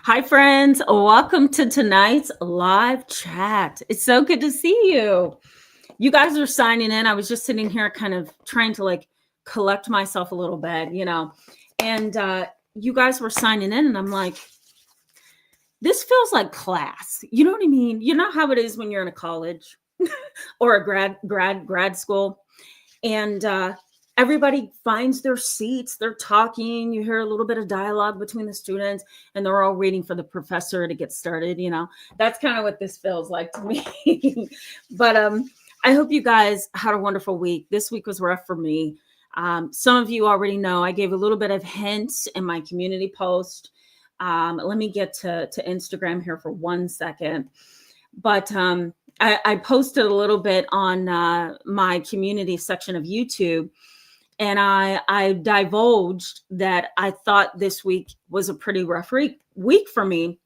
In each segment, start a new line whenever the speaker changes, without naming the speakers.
Hi, friends. Welcome to tonight's live chat. It's so good to see you. You guys are signing in. I was just sitting here kind of trying to collect myself a little bit, and you guys were signing in, and I'm like, this feels like class. You know what I mean? You know how it is when you're in a college or a grad school, and everybody finds their seats, they're talking, you hear a little bit of dialogue between the students, and they're all waiting for the professor to get started. That's kind of what this feels like to me. But I hope you guys had a wonderful week. This week was rough for me. Some of you already know I gave a little bit of hints in my community post. Let me get to Instagram here for 1 second. But I posted a little bit on my community section of YouTube, and I divulged that I thought this week was a pretty rough week for me,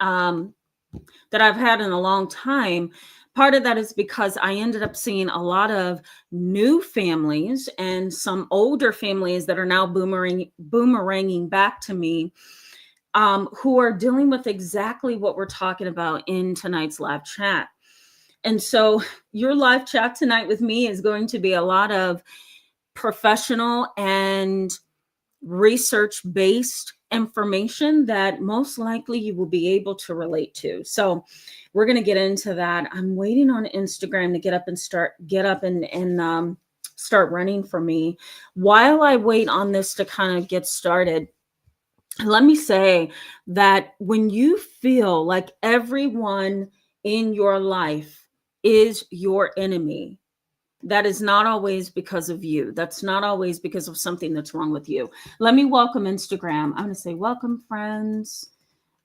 that I've had in a long time. Part of that is because I ended up seeing a lot of new families and some older families that are now boomeranging back to me, who are dealing with exactly what we're talking about in tonight's live chat. And so your live chat tonight with me is going to be a lot of professional and research-based information that most likely you will be able to relate to. So we're going to get into that. I'm waiting on Instagram to get up and start running for me. While I wait on this to kind of get started, let me say that when you feel like everyone in your life is your enemy, that is not always because of you. That's not always because of something that's wrong with you. Let me welcome Instagram. I'm going to say, welcome, friends,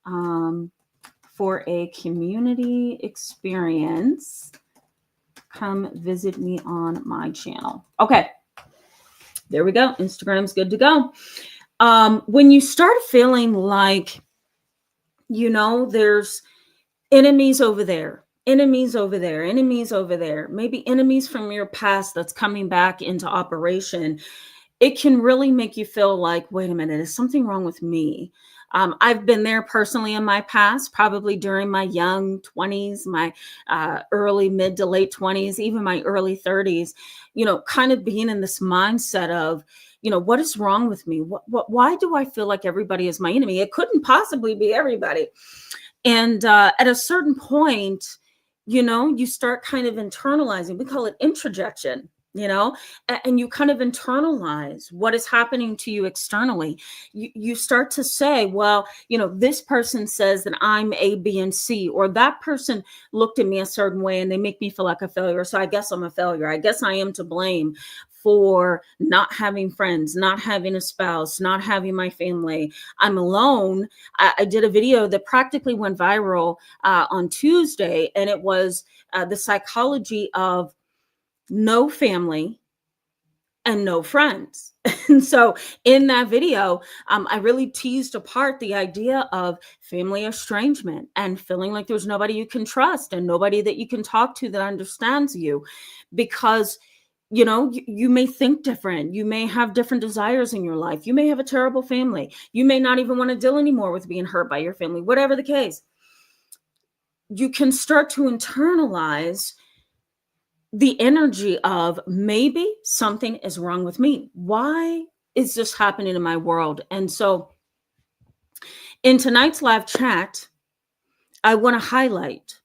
for a community experience. Come visit me on my channel. Okay, there we go. Instagram's good to go. When you start feeling like, there's enemies over there, enemies over there, enemies over there, maybe enemies from your past that's coming back into operation, it can really make you feel like, wait a minute, is something wrong with me? I've been there personally in my past, probably during my young 20s, my early mid to late 20s, even my early 30s, kind of being in this mindset of, what is wrong with me? Why do I feel like everybody is my enemy? It couldn't possibly be everybody. And at a certain point, you start kind of internalizing. We call it introjection, and you kind of internalize what is happening to you externally. You start to say, well, this person says that I'm A, B, and C, or that person looked at me a certain way and they make me feel like a failure. So I guess I'm a failure. I guess I am to blame for not having friends, not having a spouse, not having my family. I'm alone. I did a video that practically went viral on Tuesday, and it was the psychology of no family and no friends. And so in that video, I really teased apart the idea of family estrangement and feeling like there's nobody you can trust and nobody that you can talk to that understands you, because you may think different. You may have different desires in your life. You may have a terrible family. You may not even want to deal anymore with being hurt by your family. Whatever the case, you can start to internalize the energy of, maybe something is wrong with me. Why is this happening in my world? And so in tonight's live chat, I want to highlight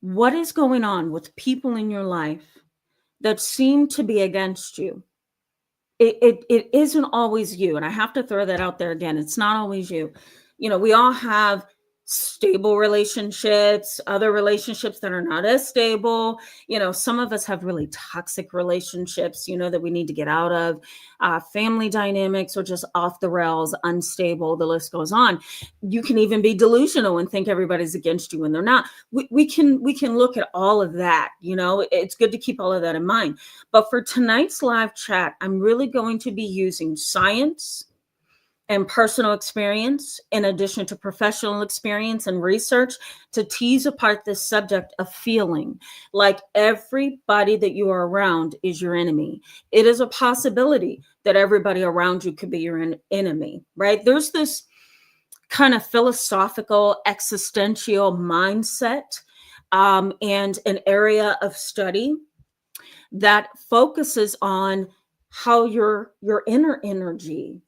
what is going on with people in your life that seem to be against you. It isn't always you. And I have to throw that out there again. It's not always you. We all have stable relationships, other relationships that are not as stable. Some of us have really toxic relationships, that we need to get out of. Family dynamics are just off the rails, unstable. The list goes on. You can even be delusional and think everybody's against you when they're not. We can look at all of that. It's good to keep all of that in mind. But for tonight's live chat, I'm really going to be using science and personal experience, in addition to professional experience and research, to tease apart this subject of feeling like everybody that you are around is your enemy. It is a possibility that everybody around you could be your enemy, right? There's this kind of philosophical, existential mindset, and an area of study that focuses on how your inner energy,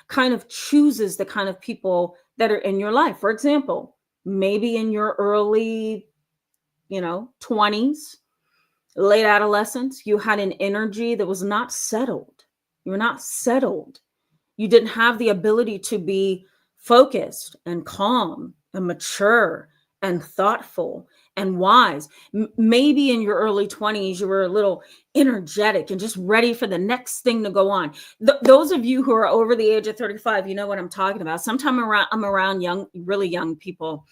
kind of chooses the kind of people that are in your life. For example, maybe in your early, 20s, late adolescence, you had an energy that was not settled. You were not settled. You didn't have the ability to be focused and calm and mature and thoughtful and wise. Maybe in your early 20s, you were a little energetic and just ready for the next thing to go on. Those of you who are over the age of 35, you know what I'm talking about. Sometimes I'm around young, really young people.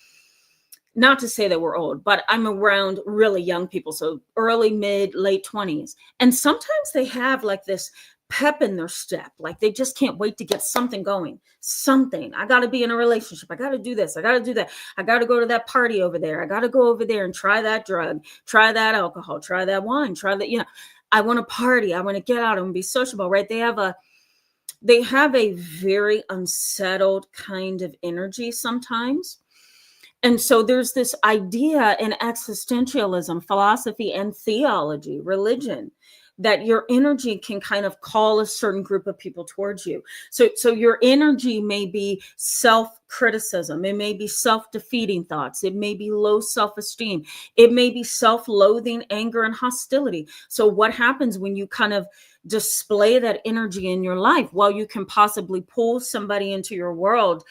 Not to say that we're old, but I'm around really young people. So early, mid, late 20s. And sometimes they have like this pep in their step. Like they just can't wait to get something going. Something. I got to be in a relationship. I got to do this. I got to do that. I got to go to that party over there. I got to go over there and try that drug, try that alcohol, try that wine, try that, I want to party. I want to get out and be sociable, right? They have a very unsettled kind of energy sometimes. And so there's this idea in existentialism, philosophy, and theology, religion, that your energy can kind of call a certain group of people towards you. So your energy may be self-criticism. It may be self-defeating thoughts. It may be low self-esteem. It may be self-loathing, anger, and hostility. So what happens when you kind of display that energy in your life? Well, you can possibly pull somebody into your world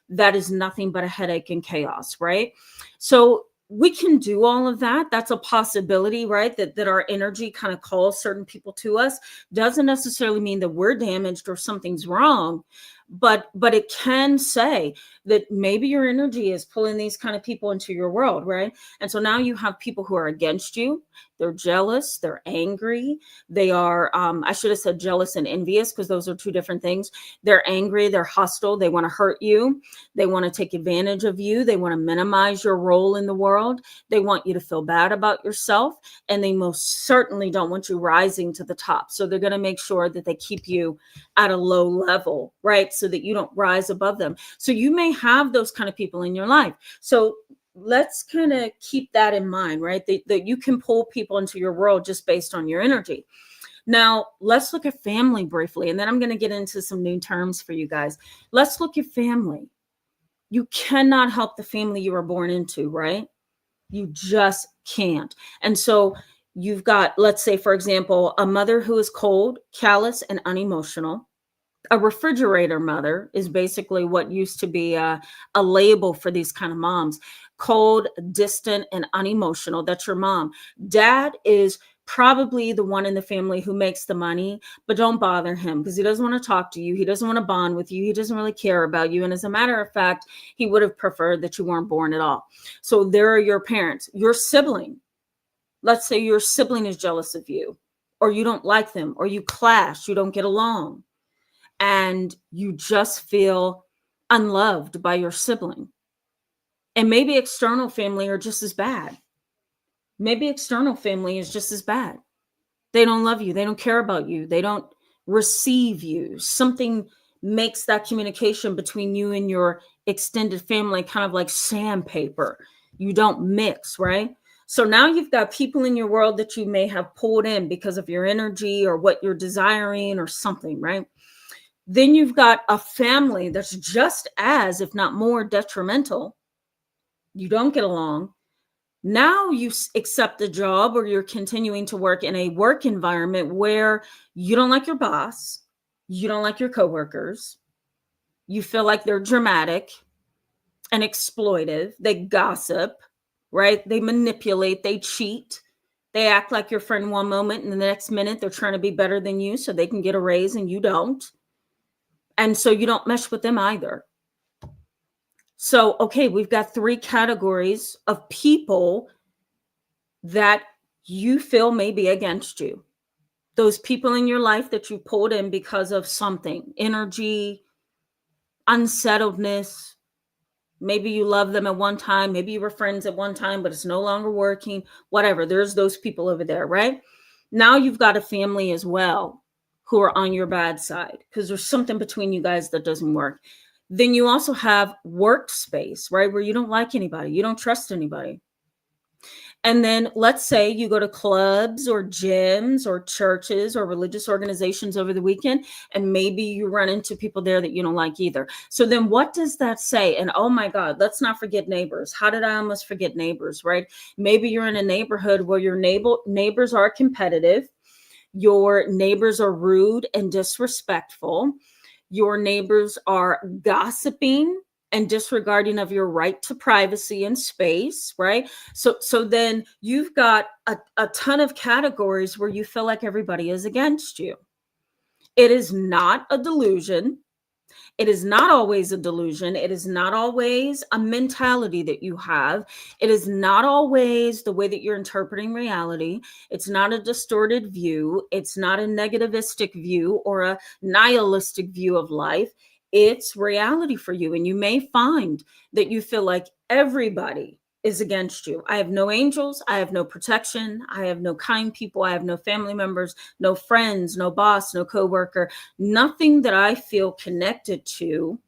that is nothing but a headache and chaos, right? So we can do all of that. That's a possibility, right? That our energy kind of calls certain people to us. Doesn't necessarily mean that we're damaged or something's wrong, but it can say that maybe your energy is pulling these kind of people into your world, right? And so now you have people who are against you. They're jealous, they're angry, they are, I should have said jealous and envious, because those are two different things. They're angry, they're hostile, they want to hurt you, they want to take advantage of you, they want to minimize your role in the world, they want you to feel bad about yourself, and they most certainly don't want you rising to the top. So they're going to make sure that they keep you at a low level, right? So that you don't rise above them. So you may have those kind of people in your life. So let's kind of keep that in mind, right? That you can pull people into your world just based on your energy. Now, let's look at family briefly, and then I'm going to get into some new terms for you guys. Let's look at family. You cannot help the family you were born into, right? You just can't. And so you've got, let's say, for example, a mother who is cold, callous, and unemotional. A refrigerator mother is basically what used to be a label for these kind of moms. Cold, distant, and unemotional. That's your mom. Dad is probably the one in the family who makes the money, but don't bother him because he doesn't want to talk to you. He doesn't want to bond with you. He doesn't really care about you. And as a matter of fact, he would have preferred that you weren't born at all. So there are your parents. Your sibling. Let's say your sibling is jealous of you, or you don't like them, or you clash, you don't get along, and you just feel unloved by your sibling. And maybe external family are just as bad. Maybe external family is just as bad. They don't love you. They don't care about you. They don't receive you. Something makes that communication between you and your extended family kind of like sandpaper. You don't mix, right? So now you've got people in your world that you may have pulled in because of your energy or what you're desiring or something, right? Then you've got a family that's just as, if not more, detrimental. You don't get along. Now you accept a job or you're continuing to work in a work environment where you don't like your boss, you don't like your coworkers, you feel like they're dramatic and exploitive, they gossip, right? They manipulate, they cheat. They act like your friend one moment and the next minute they're trying to be better than you so they can get a raise and you don't. And so you don't mesh with them either. So, okay, we've got three categories of people that you feel may be against you. Those people in your life that you pulled in because of something, energy, unsettledness. Maybe you love them at one time. Maybe you were friends at one time, but it's no longer working. Whatever. There's those people over there, right? Now you've got a family as well who are on your bad side because there's something between you guys that doesn't work. Then you also have workspace, right? Where you don't like anybody, you don't trust anybody. And then let's say you go to clubs or gyms or churches or religious organizations over the weekend, and maybe you run into people there that you don't like either. So then what does that say? And oh my God, let's not forget neighbors. How did I almost forget neighbors, right? Maybe you're in a neighborhood where your neighbors are competitive, your neighbors are rude and disrespectful, your neighbors are gossiping and disregarding of your right to privacy and space, right? So then you've got a ton of categories where you feel like everybody is against you. It is not a delusion. It is not always a delusion. It is not always a mentality that you have. It is not always the way that you're interpreting reality. It's not a distorted view. It's not a negativistic view or a nihilistic view of life. It's reality for you. And you may find that you feel like everybody is against you. I have no angels. I have no protection. I have no kind people. I have no family members, no friends, no boss, no coworker, nothing that I feel connected to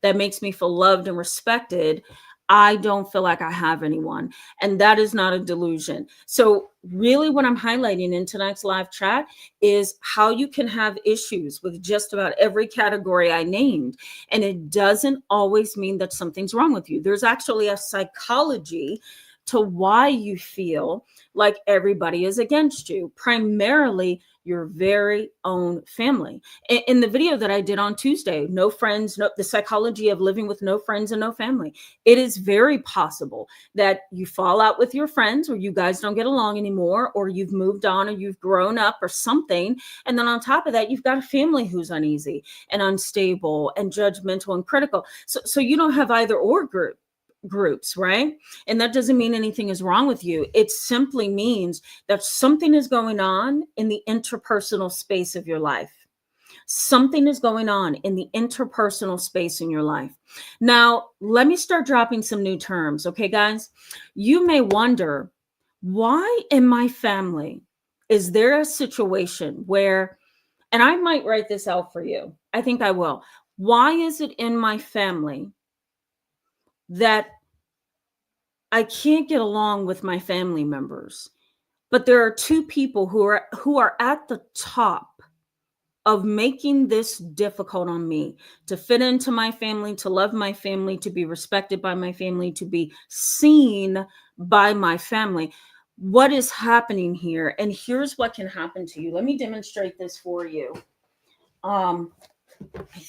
that makes me feel loved and respected. I don't feel like I have anyone. And that is not a delusion. So, really, what I'm highlighting in tonight's live chat is how you can have issues with just about every category I named. And it doesn't always mean that something's wrong with you. There's actually a psychology to why you feel like everybody is against you, primarily your very own family. In the video that I did on Tuesday, no friends, the psychology of living with no friends and no family. It is very possible that you fall out with your friends, or you guys don't get along anymore, or you've moved on, or you've grown up or something. And then on top of that, you've got a family who's uneasy and unstable and judgmental and critical. So you don't have either or groups, right? And that doesn't mean anything is wrong with you. It simply means that something is going on in the interpersonal space of your life. Something is going on in the interpersonal space in your life. Now, let me start dropping some new terms, okay, guys? You may wonder, why in my family is there a situation where, and I might write this out for you. I think I will. Why is it in my family that I can't get along with my family members, but there are two people who are at the top of making this difficult on me to fit into my family, to love my family, to be respected by my family, to be seen by my family? What is happening here? And here's what can happen to you. Let me demonstrate this for you. I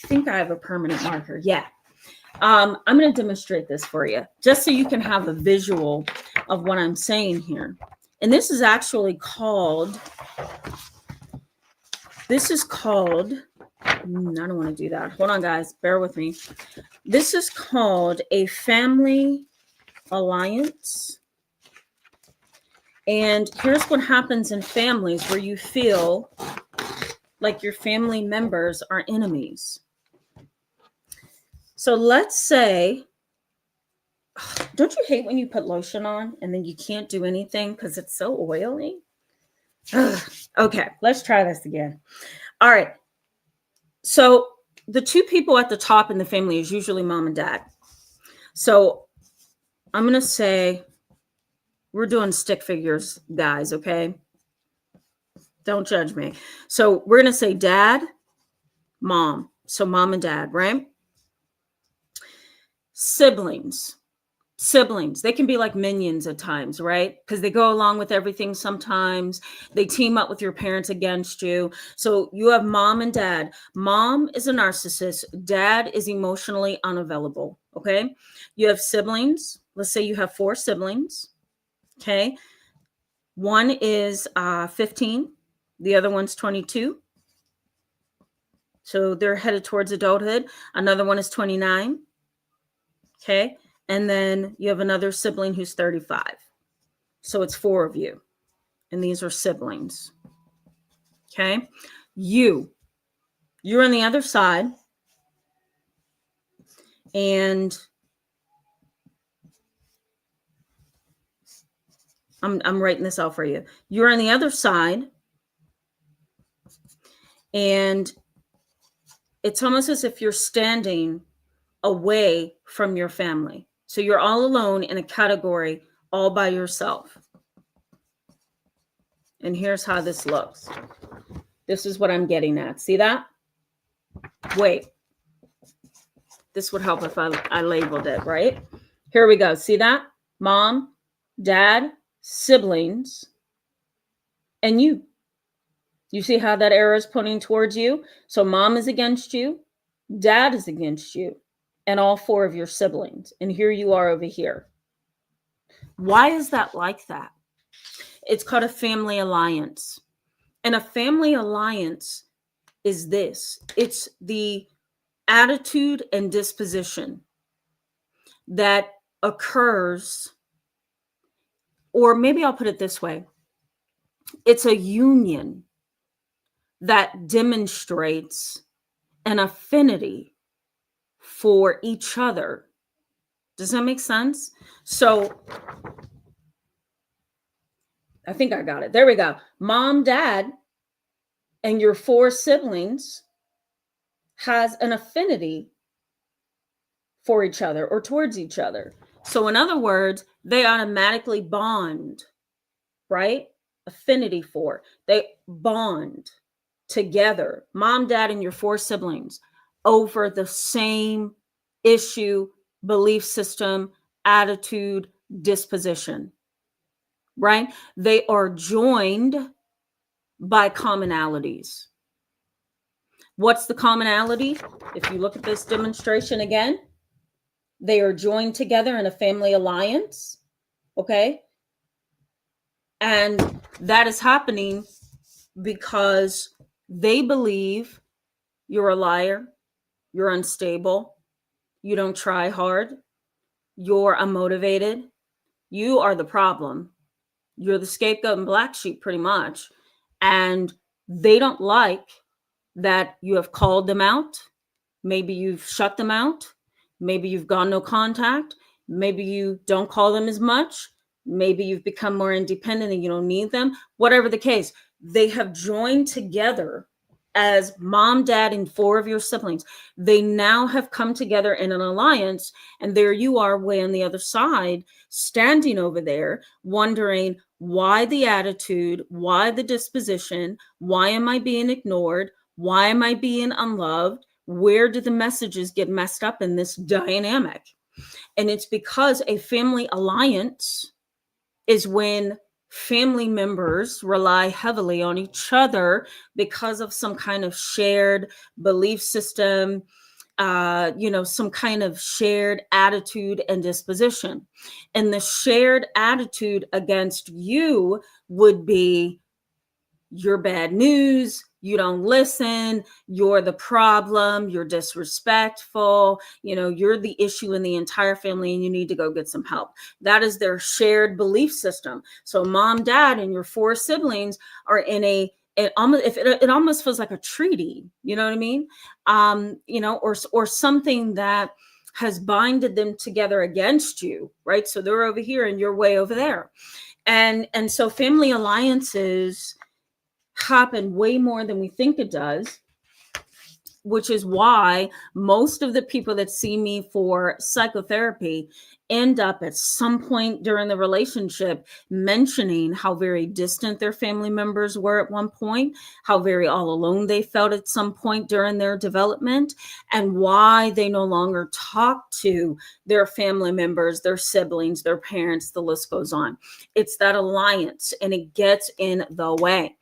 think I have a permanent marker. Yeah. I'm going to demonstrate this for you just so you can have a visual of what I'm saying here. And this is actually called, I don't want to do that. Hold on, guys. Bear with me. This is called a family alliance. And here's what happens in families where you feel like your family members are enemies. So let's say, don't you hate when you put lotion on and then you can't do anything because it's so oily? Ugh. Okay, let's try this again. All right. So the two people at the top in the family is usually mom and dad. So I'm going to say we're doing stick figures, guys, okay? Don't judge me. So we're going to say dad, mom. So mom and dad, right? Siblings, they can be like minions at times, right? Because they go along with everything. Sometimes they team up with your parents against you. So you have mom and dad. Mom is a narcissist. Dad is emotionally unavailable. Okay. You have siblings. Let's say you have 4 siblings. Okay. One is 15. The other one's 22. So they're headed towards adulthood. Another one is 29. Okay. And then you have another sibling who's 35. So it's 4 of you. And these are siblings. Okay. You're on the other side. And I'm writing this out for you. You're on the other side. And it's almost as if you're standing away from your family. So you're all alone in a category all by yourself. And here's how this looks. This is what I'm getting at. See that? Wait. This would help if I labeled it, right? Here we go. See that? Mom, dad, siblings, and you. You see how that arrow is pointing towards you? So mom is against you, dad is against you, and all four of your siblings. And here you are over here. Why is that like that? It's called a family alliance. And a family alliance is this. It's the attitude and disposition that occurs, or maybe I'll put it this way. It's a union that demonstrates an affinity for each other. Does that make sense? So I think I got it. There we go. Mom, dad, and your four siblings has an affinity for each other or towards each other. So in other words, they automatically bond, right? Affinity for. They bond together, mom, dad, and your four siblings, over the same issue, belief system, attitude, disposition, right? They are joined by commonalities. What's the commonality? If you look at this demonstration again, they are joined together in a family alliance, okay? And that is happening because they believe you're a liar, you're unstable, you don't try hard, you're unmotivated, you are the problem, you're the scapegoat and black sheep pretty much. And they don't like that you have called them out. Maybe you've shut them out. Maybe you've gone no contact. Maybe you don't call them as much. Maybe you've become more independent and you don't need them. Whatever the case, they have joined together as mom, dad, and four of your siblings. They now have come together in an alliance, and there you are way on the other side, standing over there, wondering why the attitude, why the disposition, why am I being ignored? Why am I being unloved? Where do the messages get messed up in this dynamic? And it's because a family alliance is when family members rely heavily on each other because of some kind of shared belief system, some kind of shared attitude and disposition. And the shared attitude against you would be, you're bad news, you don't listen, you're the problem, you're disrespectful, you're the issue in the entire family and you need to go get some help. That is their shared belief system. So mom, dad, and your four siblings are in it almost feels like a treaty, you know what I mean? Or something that has binded them together against you, right? So they're over here and you're way over there. And so family alliances happen way more than we think it does, which is why most of the people that see me for psychotherapy end up at some point during the relationship mentioning how very distant their family members were at one point, how very all alone they felt at some point during their development, and why they no longer talk to their family members, their siblings, their parents, the list goes on. It's that alliance, and it gets in the way.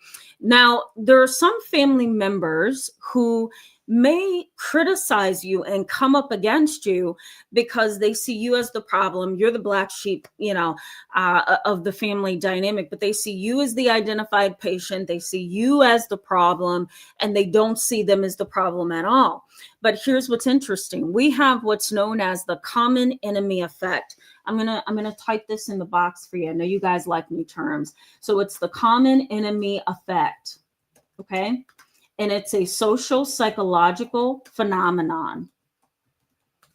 Now, there are some family members who may criticize you and come up against you because they see you as the problem. You're the black sheep, of the family dynamic, but they see you as the identified patient. They see you as the problem, and they don't see them as the problem at all. But here's what's interesting. We have what's known as the common enemy effect. I'm gonna type this in the box for you. I know you guys like new terms. So it's the common enemy effect, okay? And it's a social psychological phenomenon,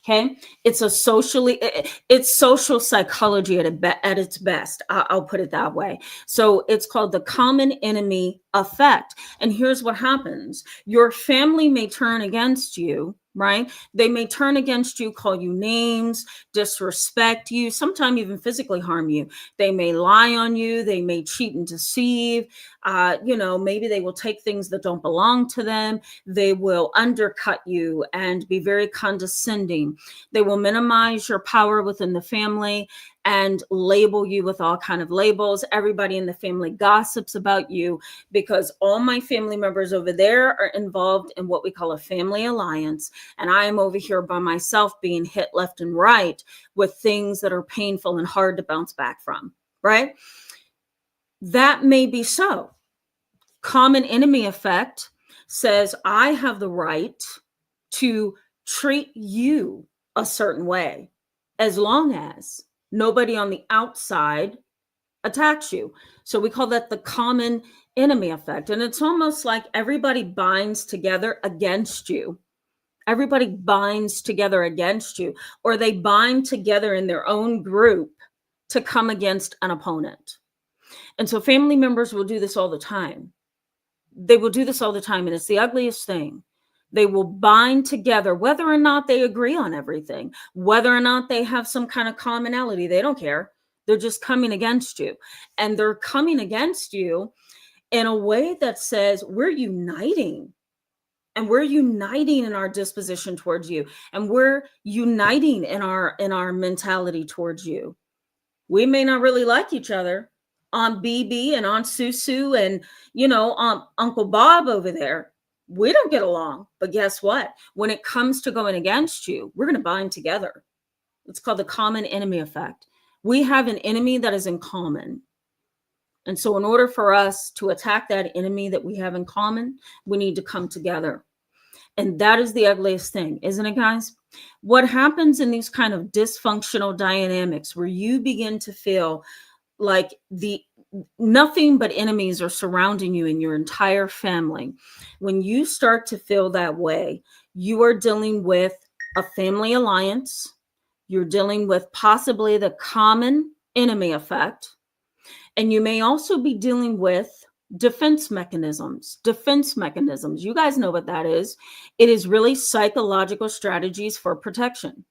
okay? It's social psychology at its best. I'll put it that way. So it's called the common enemy effect. And here's what happens. Your family may turn against you, right? They may turn against you, call you names, disrespect you, sometimes even physically harm you. They may lie on you. They may cheat and deceive. Maybe they will take things that don't belong to them. They will undercut you and be very condescending. They will minimize your power within the family and label you with all kind of labels. Everybody in the family gossips about you because all my family members over there are involved in what we call a family alliance. And I am over here by myself being hit left and right with things that are painful and hard to bounce back from, right? That may be so. Common enemy effect says I have the right to treat you a certain way as long as nobody on the outside attacks you. So we call that the common enemy effect. And it's almost like everybody binds together against you. Everybody binds together against you, or they bind together in their own group to come against an opponent. And so family members will do this all the time. They will do this all the time, and it's the ugliest thing. They will bind together, whether or not they agree on everything, whether or not they have some kind of commonality. They don't care. They're just coming against you. And they're coming against you in a way that says we're uniting. And we're uniting in our disposition towards you. And we're uniting in our mentality towards you. We may not really like each other. Aunt BB and Aunt Susu and, Uncle Bob over there. We don't get along. But guess what? When it comes to going against you, we're going to bind together. It's called the common enemy effect. We have an enemy that is in common. And so in order for us to attack that enemy that we have in common, we need to come together. And that is the ugliest thing, isn't it, guys? What happens in these kind of dysfunctional dynamics where you begin to feel like nothing but enemies are surrounding you and your entire family. When you start to feel that way, you are dealing with a family alliance. You're dealing with possibly the common enemy effect. And you may also be dealing with defense mechanisms. You guys know what that is. It is really psychological strategies for protection.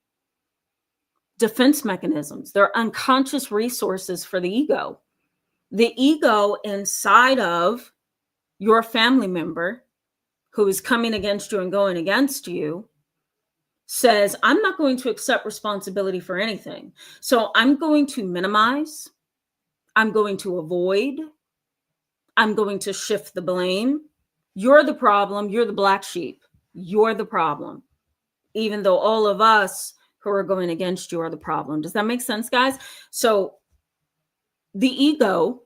Defense mechanisms. They're unconscious resources for the ego. The ego inside of your family member who is coming against you and going against you says, I'm not going to accept responsibility for anything. So I'm going to minimize. I'm going to avoid. I'm going to shift the blame. You're the problem. You're the black sheep. You're the problem. Even though all of us who are going against you are the problem. Does that make sense, guys? So the ego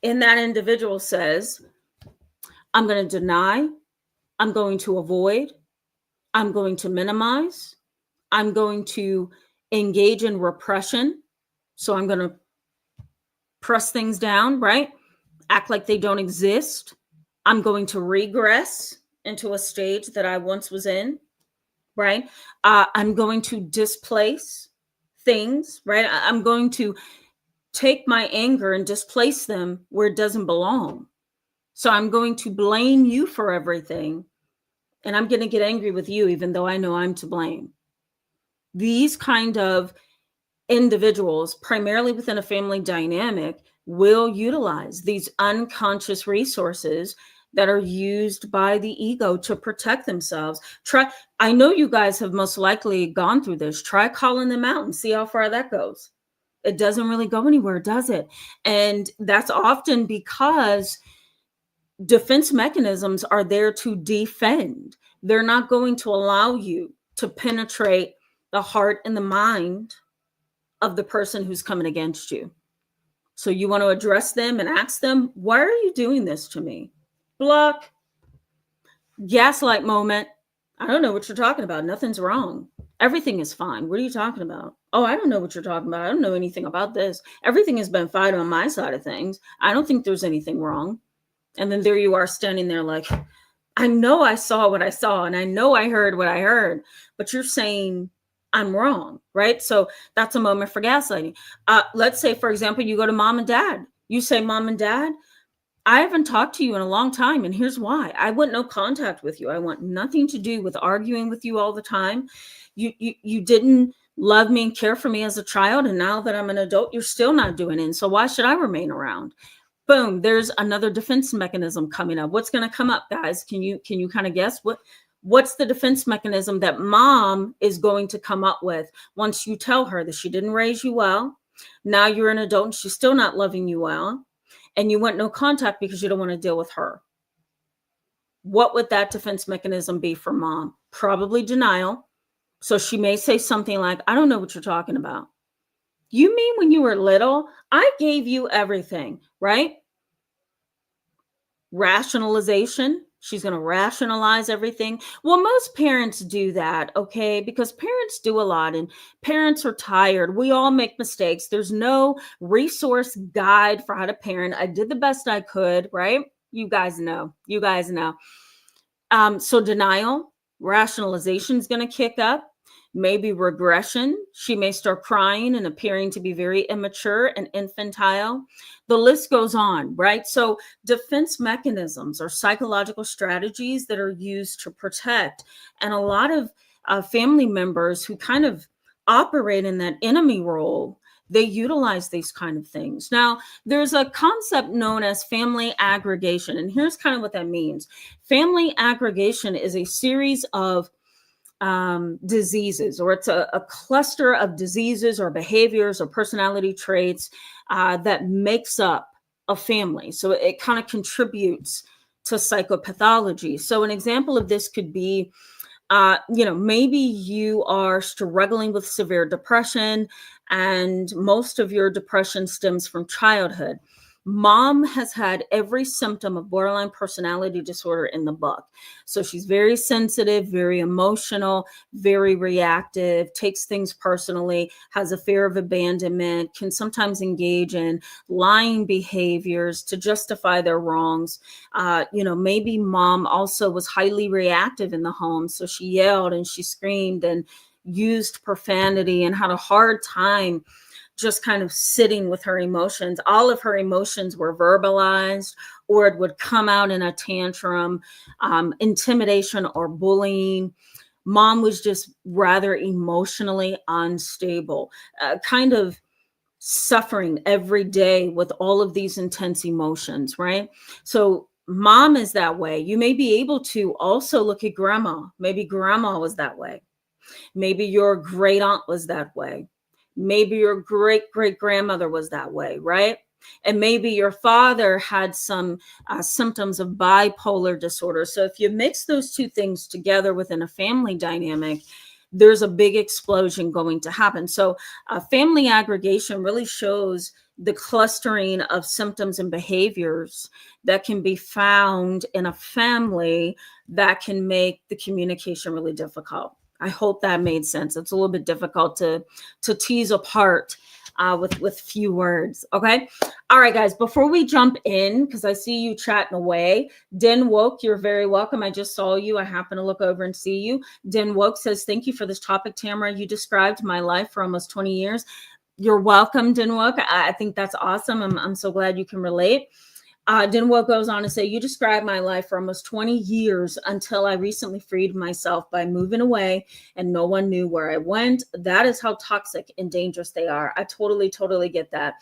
in that individual says, I'm going to deny. I'm going to avoid. I'm going to minimize. I'm going to engage in repression. So I'm going to press things down, right? Act like they don't exist. I'm going to regress into a stage that I once was in, right? I'm going to displace things, right? I'm going to take my anger and displace them where it doesn't belong. So I'm going to blame you for everything. And I'm going to get angry with you, even though I know I'm to blame. These kind of individuals, primarily within a family dynamic, will utilize these unconscious resources that are used by the ego to protect themselves. I know you guys have most likely gone through this. Try calling them out and see how far that goes. It doesn't really go anywhere, does it? And that's often because defense mechanisms are there to defend. They're not going to allow you to penetrate the heart and the mind of the person who's coming against you. So you want to address them and ask them, why are you doing this to me? Block. Gaslight moment. I don't know what you're talking about. Nothing's wrong. Everything is fine. What are you talking about? Oh, I don't know what you're talking about. I don't know anything about this. Everything has been fine on my side of things. I don't think there's anything wrong. And then there you are standing there like, I know I saw what I saw and I know I heard what I heard, but you're saying I'm wrong, right? So that's a moment for gaslighting. Let's say, for example, you go to mom and dad. You say, Mom and Dad, I haven't talked to you in a long time, and here's why. I want no contact with you. I want nothing to do with arguing with you all the time. You didn't love me and care for me as a child, and now that I'm an adult, you're still not doing it. And so why should I remain around? Boom, there's another defense mechanism coming up. What's going to come up, guys? Can you kind of guess what's the defense mechanism that mom is going to come up with once you tell her that she didn't raise you well? Now you're an adult and she's still not loving you well, and you want no contact because you don't want to deal with her. What would that defense mechanism be for mom? Probably denial. So she may say something like, I don't know what you're talking about. You mean when you were little, I gave you everything, right? Rationalization. She's going to rationalize everything. Well, most parents do that, okay? Because parents do a lot and parents are tired. We all make mistakes. There's no resource guide for how to parent. I did the best I could, right? You guys know. You guys know. So denial, rationalization is going to kick up. Maybe regression. She may start crying and appearing to be very immature and infantile. The list goes on, right? So defense mechanisms are psychological strategies that are used to protect. And a lot of family members who kind of operate in that enemy role, they utilize these kind of things. Now, there's a concept known as family aggregation. And here's kind of what that means. Family aggregation is a series of diseases, or it's a cluster of diseases or behaviors or personality traits that makes up a family. So it kind of contributes to psychopathology. So an example of this could be, maybe you are struggling with severe depression and most of your depression stems from childhood. Mom has had every symptom of borderline personality disorder in the book. So she's very sensitive, very emotional, very reactive, takes things personally, has a fear of abandonment, can sometimes engage in lying behaviors to justify their wrongs. Maybe mom also was highly reactive in the home. So she yelled and she screamed and used profanity and had a hard time just kind of sitting with her emotions. All of her emotions were verbalized, or it would come out in a tantrum, intimidation or bullying. Mom was just rather emotionally unstable, kind of suffering every day with all of these intense emotions, right? So mom is that way. You may be able to also look at grandma. Maybe grandma was that way. Maybe your great aunt was that way. Maybe your great great grandmother was that way, right? And maybe your father had some symptoms of bipolar disorder. So if you mix those two things together within a family dynamic, there's a big explosion going to happen. So family aggregation really shows the clustering of symptoms and behaviors that can be found in a family that can make the communication really difficult. I hope that made sense. It's a little bit difficult to tease apart with few words. Okay. All right, guys, before we jump in, because I see you chatting away, Den Woke, you're very welcome. I just saw you. I happen to look over and see you. Den Woke says, thank you for this topic, Tamara. You described my life for almost 20 years. You're welcome, Den Woke. I think that's awesome. I'm so glad you can relate. Denwell goes on to say, you described my life for almost 20 years until I recently freed myself by moving away and no one knew where I went. That is how toxic and dangerous they are. I totally get that.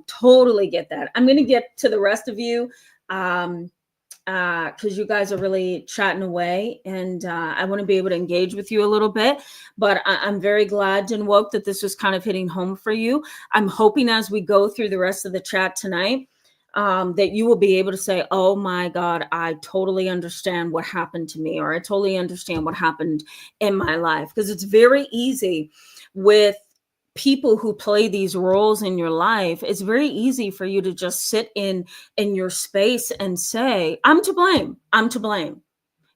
Totally get that. I'm going to get to the rest of you because you guys are really chatting away and I want to be able to engage with you a little bit. But I'm very glad, Denwoke, that this was kind of hitting home for you. I'm hoping as we go through the rest of the chat tonight, that you will be able to say, oh my God, I totally understand what happened to me, or I totally understand what happened in my life. Because it's very easy with people who play these roles in your life. It's very easy for you to just sit in your space and say, I'm to blame.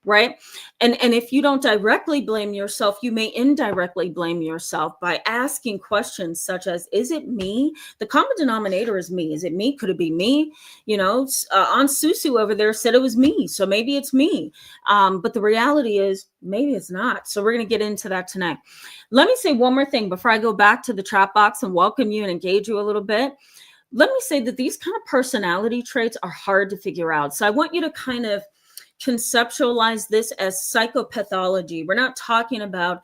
Right. And if you don't directly blame yourself, you may indirectly blame yourself by asking questions such as, is it me? The common denominator is me. Is it me? Could it be me? Aunt Susu over there said it was me. So maybe it's me. But the reality is maybe it's not. So we're going to get into that tonight. Let me say one more thing before I go back to the chat box and welcome you and engage you a little bit. let me say that these kind of personality traits are hard to figure out. So I want you to kind of conceptualize this as psychopathology. We're not talking about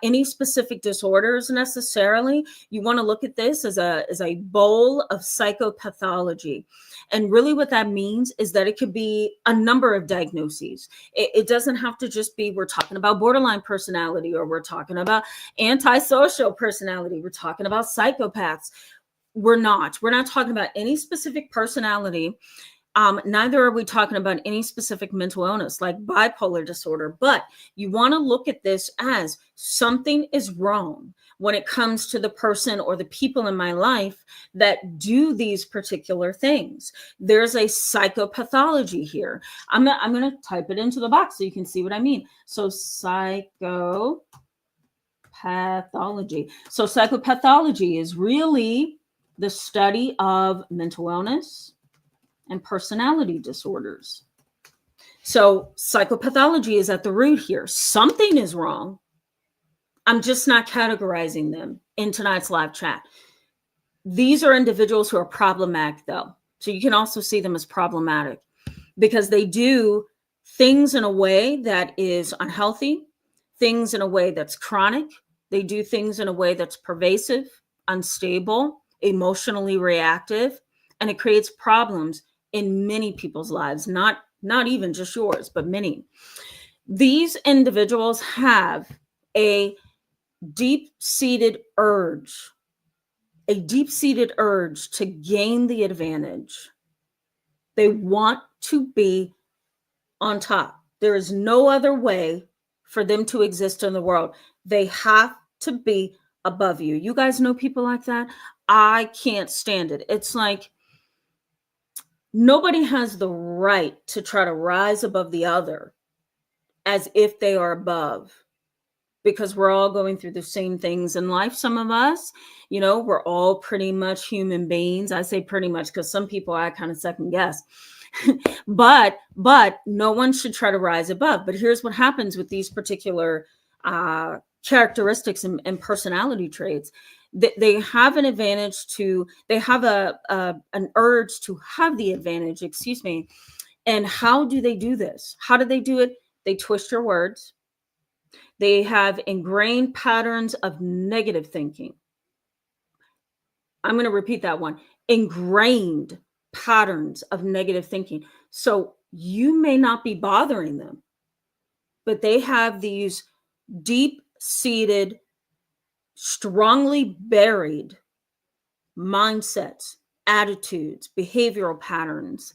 any specific disorders necessarily. You want to look at this as a bowl of psychopathology. And really what that means is that it could be a number of diagnoses. It doesn't have to just be, we're talking about borderline personality, or we're talking about antisocial personality. We're talking about psychopaths. We're not talking about any specific personality. Neither are we talking about any specific mental illness like bipolar disorder, but you want to look at this as something is wrong when it comes to the person or the people in my life that do these particular things. There's a psychopathology here. I'm going to type it into the box so you can see what I mean. So psychopathology. So psychopathology is really the study of mental illness and personality disorders. So psychopathology is at the root here. Something is wrong. I'm just not categorizing them in tonight's live chat. These are individuals who are problematic, though. So you can also see them as problematic because they do things in a way that is unhealthy, things in a way that's chronic. They do things in a way that's pervasive, unstable, emotionally reactive, and it creates problems in many people's lives, not even just yours, but many. These individuals have a deep-seated urge to gain the advantage. They want to be on top. There is no other way for them to exist in the world. They have to be above you. You guys know people like that? I can't stand it. It's like nobody has the right to try to rise above the other as if they are above, because we're all going through the same things in life. Some of us, we're all pretty much human beings. I say pretty much because some people I kind of second guess. but no one should try to rise above. But here's what happens with these particular characteristics and personality traits. They have an advantage they have an urge to have the advantage, And how do they do this? How do they do it? They twist your words. They have ingrained patterns of negative thinking. I'm going to repeat that one. Ingrained patterns of negative thinking. So you may not be bothering them, but they have these deep-seated, strongly buried mindsets, attitudes, behavioral patterns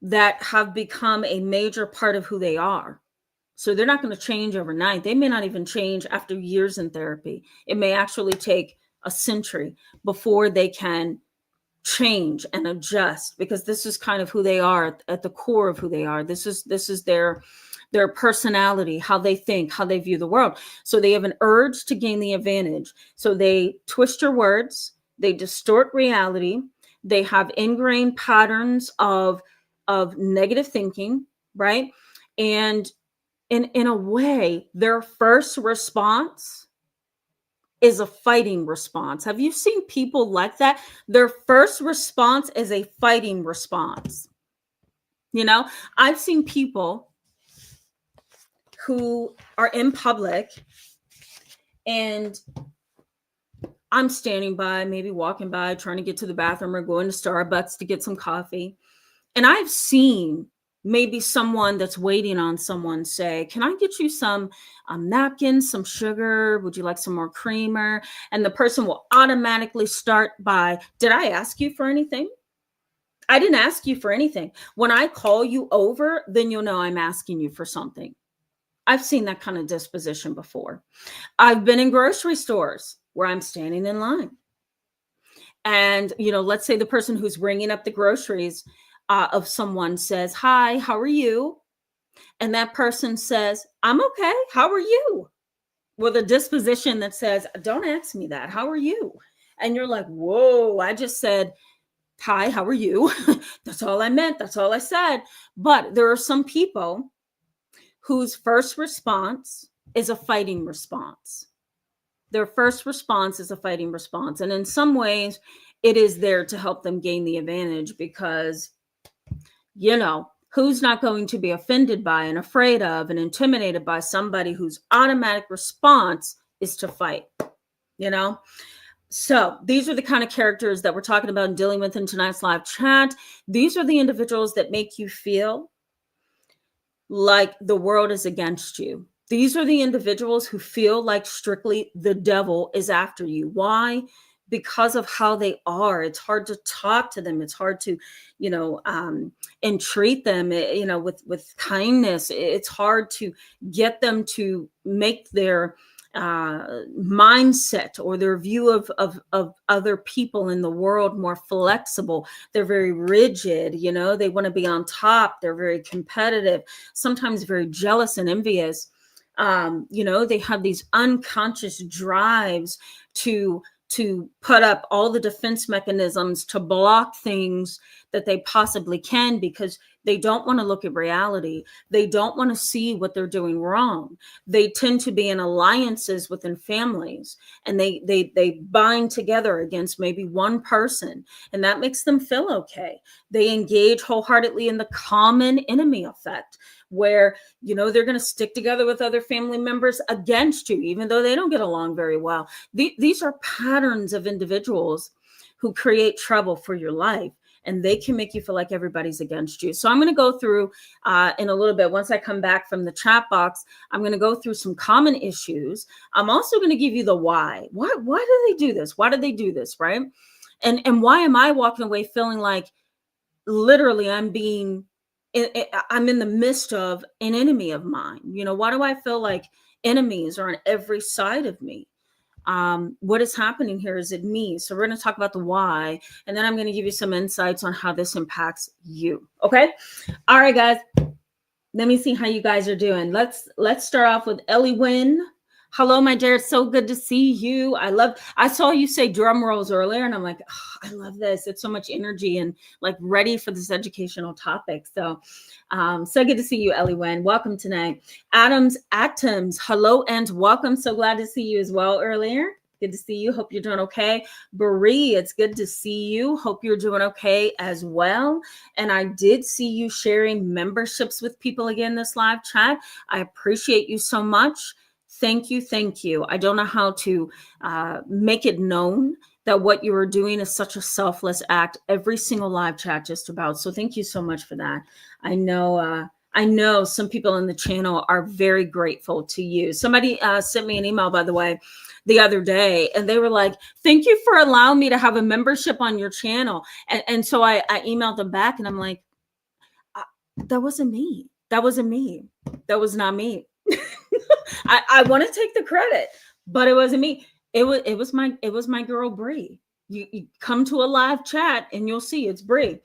that have become a major part of who they are. So they're not going to change overnight. They may not even change after years in therapy. It may actually take a century before they can change and adjust, because this is kind of who they are at the core of who they are. This is their personality, how they think, how they view the world. So they have an urge to gain the advantage. So they twist your words, they distort reality, they have ingrained patterns of negative thinking, right? And in a way, their first response is a fighting response. Have you seen people like that? Their first response is a fighting response. I've seen people who are in public and I'm standing by, maybe walking by, trying to get to the bathroom or going to Starbucks to get some coffee. And I've seen maybe someone that's waiting on someone say, can I get you some napkins, some sugar? Would you like some more creamer? And the person will automatically start by, did I ask you for anything? I didn't ask you for anything. When I call you over, then you'll know I'm asking you for something. I've seen that kind of disposition before. I've been in grocery stores where I'm standing in line. And, let's say the person who's ringing up the groceries of someone says, hi, how are you? And that person says, I'm okay. How are you? With a disposition that says, don't ask me that. How are you? And you're like, whoa, I just said, hi, how are you? That's all I meant. That's all I said. But there are some people whose first response is a fighting response. Their first response is a fighting response. And in some ways, it is there to help them gain the advantage because, who's not going to be offended by and afraid of and intimidated by somebody whose automatic response is to fight, you know? So these are the kind of characters that we're talking about and dealing with in tonight's live chat. These are the individuals that make you feel like the world is against you. These are the individuals who feel like strictly the devil is after you. Why? Because of how they are. It's hard to talk to them. It's hard to, entreat them, with kindness. It's hard to get them to make their mindset or their view of other people in the world more flexible. They're very rigid, they want to be on top. They're very competitive, sometimes very jealous and envious. They have these unconscious drives to put up all the defense mechanisms to block things that they possibly can, because they don't want to look at reality. They don't want to see what they're doing wrong. They tend to be in alliances within families, and they bind together against maybe one person, and that makes them feel okay. They engage wholeheartedly in the common enemy effect, where, they're going to stick together with other family members against you, even though they don't get along very well. These are patterns of individuals who create trouble for your life, and they can make you feel like everybody's against you. So I'm going to go through in a little bit, once I come back from the chat box, I'm going to go through some common issues. I'm also going to give you the why. Why do they do this? Why do they do this, right? And why am I walking away feeling like literally I'm in the midst of an enemy of mine? Why do I feel like enemies are on every side of me? What is happening here? Is it me? So we're going to talk about the why, and then I'm going to give you some insights on how this impacts you. Okay. All right, guys, let me see how you guys are doing. Let's start off with Ellie Wynn. Hello, my dear. It's so good to see you. I saw you say drum rolls earlier, and I'm like, oh, I love this. It's so much energy and like ready for this educational topic. So good to see you, Ellie Wynn. Welcome tonight. Atoms, hello and welcome. So glad to see you as well earlier. Good to see you. Hope you're doing okay. Bree, it's good to see you. Hope you're doing okay as well. And I did see you sharing memberships with people again this live chat. I appreciate you so much. Thank you. Thank you. I don't know how to make it known that what you are doing is such a selfless act. Every single live chat just about. So thank you so much for that. I know some people in the channel are very grateful to you. Somebody sent me an email, by the way, the other day, and they were like, thank you for allowing me to have a membership on your channel. And so I emailed them back, and I'm like, that wasn't me. That wasn't me. That was not me. I want to take the credit, but it wasn't me. It was my girl Bree. You come to a live chat and you'll see it's Bree.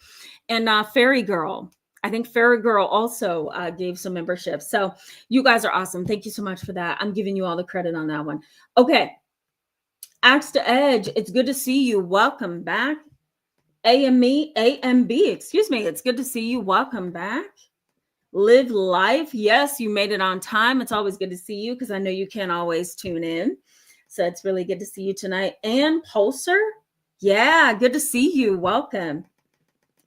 And Fairy Girl. I think Fairy Girl also gave some memberships. So you guys are awesome. Thank you so much for that. I'm giving you all the credit on that one. Okay. Axe to Edge. It's good to see you. Welcome back. AMB. Excuse me. It's good to see you. Welcome back. Live Life. Yes, you made it on time. It's always good to see you because I know you can't always tune in. So it's really good to see you tonight. And Pulsar. Yeah, good to see you. Welcome.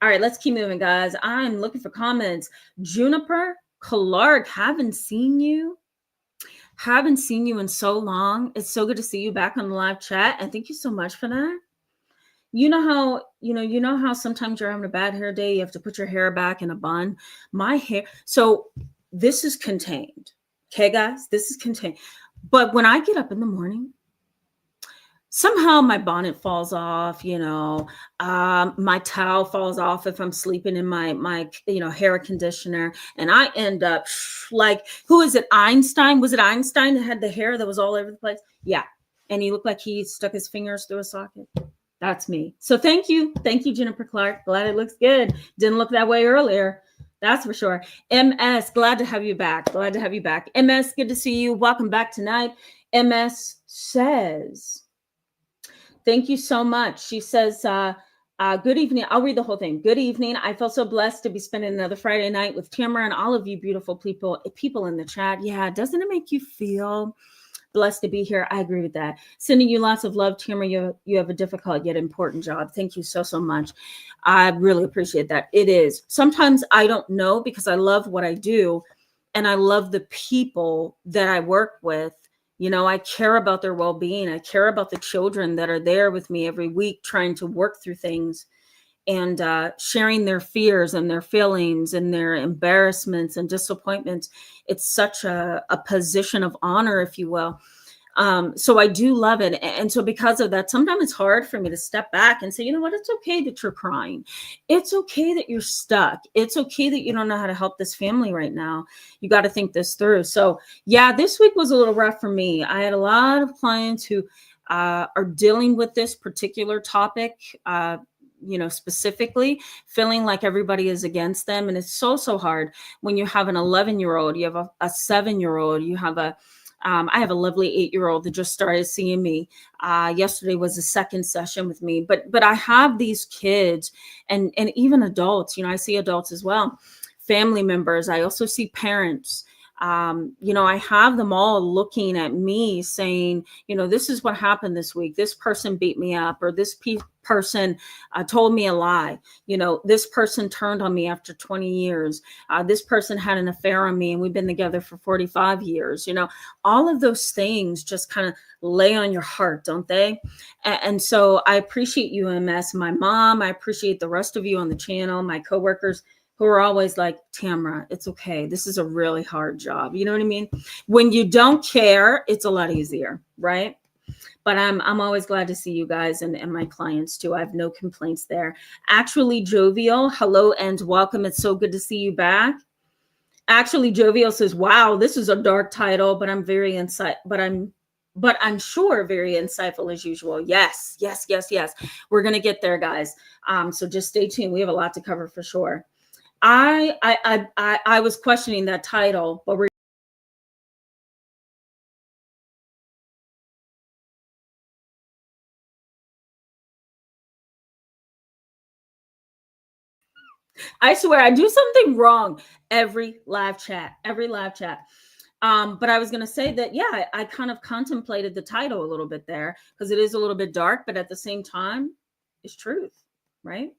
All right, let's keep moving, guys. I'm looking for comments. Juniper Clark, haven't seen you in so long. It's so good to see you back on the live chat. And thank you so much for that. You know how sometimes you're having a bad hair day, you have to put your hair back in a bun. My hair, so this is contained. Okay, guys, this is contained. But when I get up in the morning, somehow my bonnet falls off, my towel falls off if I'm sleeping in my hair conditioner, and I end up like, who is it? Einstein? Was it Einstein that had the hair that was all over the place? Yeah. And he looked like he stuck his fingers through a socket. That's me. So thank you, Juniper Clark. Glad it looks good. Didn't look that way earlier. That's for sure. MS, glad to have you back. MS, good to see you. Welcome back tonight. MS says, thank you so much. She says, good evening. I'll read the whole thing. Good evening. I feel so blessed to be spending another Friday night with Tamara and all of you beautiful people in the chat. Yeah, doesn't it make you feel Blessed to be here. I agree with that. Sending you lots of love, Tamara. You have a difficult yet important job. Thank you so, so much. I really appreciate that. It is. Sometimes I don't know because I love what I do and I love the people that I work with. I care about their well-being. I care about the children that are there with me every week trying to work through things and sharing their fears and their feelings and their embarrassments and disappointments. It's such a position of honor, if you will. So I do love it. And so because of that, sometimes it's hard for me to step back and say, you know what, it's okay that you're crying. It's okay that you're stuck. It's okay that you don't know how to help this family right now. You got to think this through. So yeah, this week was a little rough for me. I had a lot of clients who are dealing with this particular topic, specifically feeling like everybody is against them. And it's so, so hard when you have an 11-year-old, you have a 7-year-old, you have I have a lovely 8-year-old that just started seeing me. Yesterday was the second session with me, but I have these kids and even adults, I see adults as well, family members. I also see parents. I have them all looking at me saying, this is what happened this week. This person beat me up, or this person told me a lie. This person turned on me after 20 years. This person had an affair on me and we've been together for 45 years. All of those things just kind of lay on your heart, don't they? And so I appreciate you, MS, my mom. I appreciate the rest of you on the channel, my coworkers, who are always like, Tamara, it's okay. This is a really hard job. You know what I mean? When you don't care, it's a lot easier, right? But I'm always glad to see you guys and my clients too. I have no complaints there. Actually Jovial, hello and welcome. It's so good to see you back. Actually Jovial says, wow, this is a dark title, but I'm sure very insightful as usual. Yes. We're going to get there, guys. So just stay tuned. We have a lot to cover for sure. I was questioning that title, but I swear I do something wrong every live chat. But I was going to say that, yeah, I kind of contemplated the title a little bit there because it is a little bit dark, but at the same time, it's truth, right?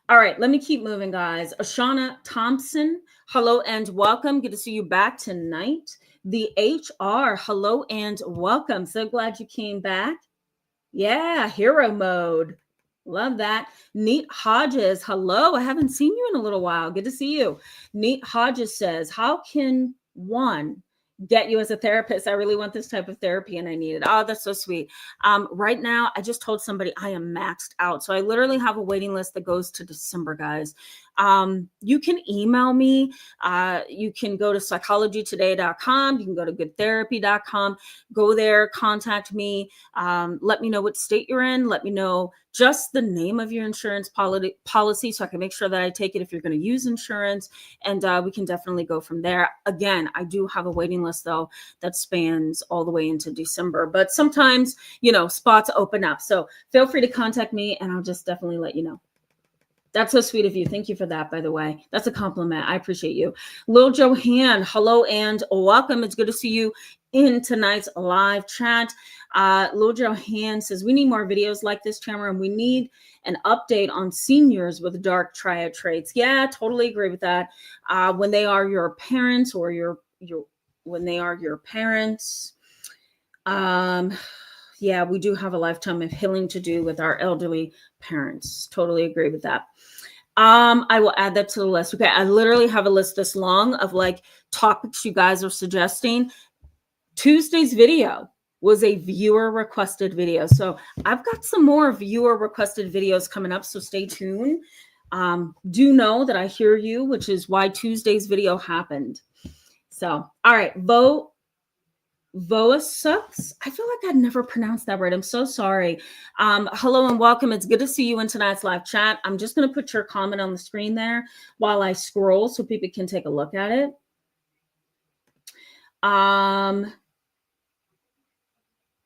All right, let me keep moving, guys. Ashana Thompson, hello and welcome. Good to see you back tonight. The HR, hello and welcome. So glad you came back. Yeah, hero mode. Love that. Neat Hodges, hello. I haven't seen you in a little while. Good to see you. Neat Hodges says, how can one get you as a therapist? I really want this type of therapy and I need it. Oh, that's so sweet. Right now, I just told somebody I am maxed out. So I literally have a waiting list that goes to December, guys. You can email me. You can go to psychologytoday.com. You can go to goodtherapy.com. Go there, contact me. Let me know what state you're in. Let me know just the name of your insurance policy so I can make sure that I take it if you're going to use insurance. And we can definitely go from there. Again, I do have a waiting list, though, that spans all the way into December. But sometimes, spots open up. So feel free to contact me and I'll just definitely let you know. That's so sweet of you. Thank you for that, by the way. That's a compliment. I appreciate you. Lil Johan, hello and welcome. It's good to see you in tonight's live chat. Lil Johan says, we need more videos like this, Tamara, and we need an update on seniors with dark triad traits. Yeah, totally agree with that. When they are your parents or when they are your parents, yeah, we do have a lifetime of healing to do with our elderly parents. Totally agree with that. I will add that to the list. Okay, I literally have a list this long of topics you guys are suggesting. Tuesday's video was a viewer requested video. So I've got some more viewer requested videos coming up. So stay tuned. Do know that I hear you, which is why Tuesday's video happened. So, all right, Voasux. I feel like I never pronounced that right. I'm so sorry. Hello and welcome. It's good to see you in tonight's live chat. I'm just going to put your comment on the screen there while I scroll so people can take a look at it.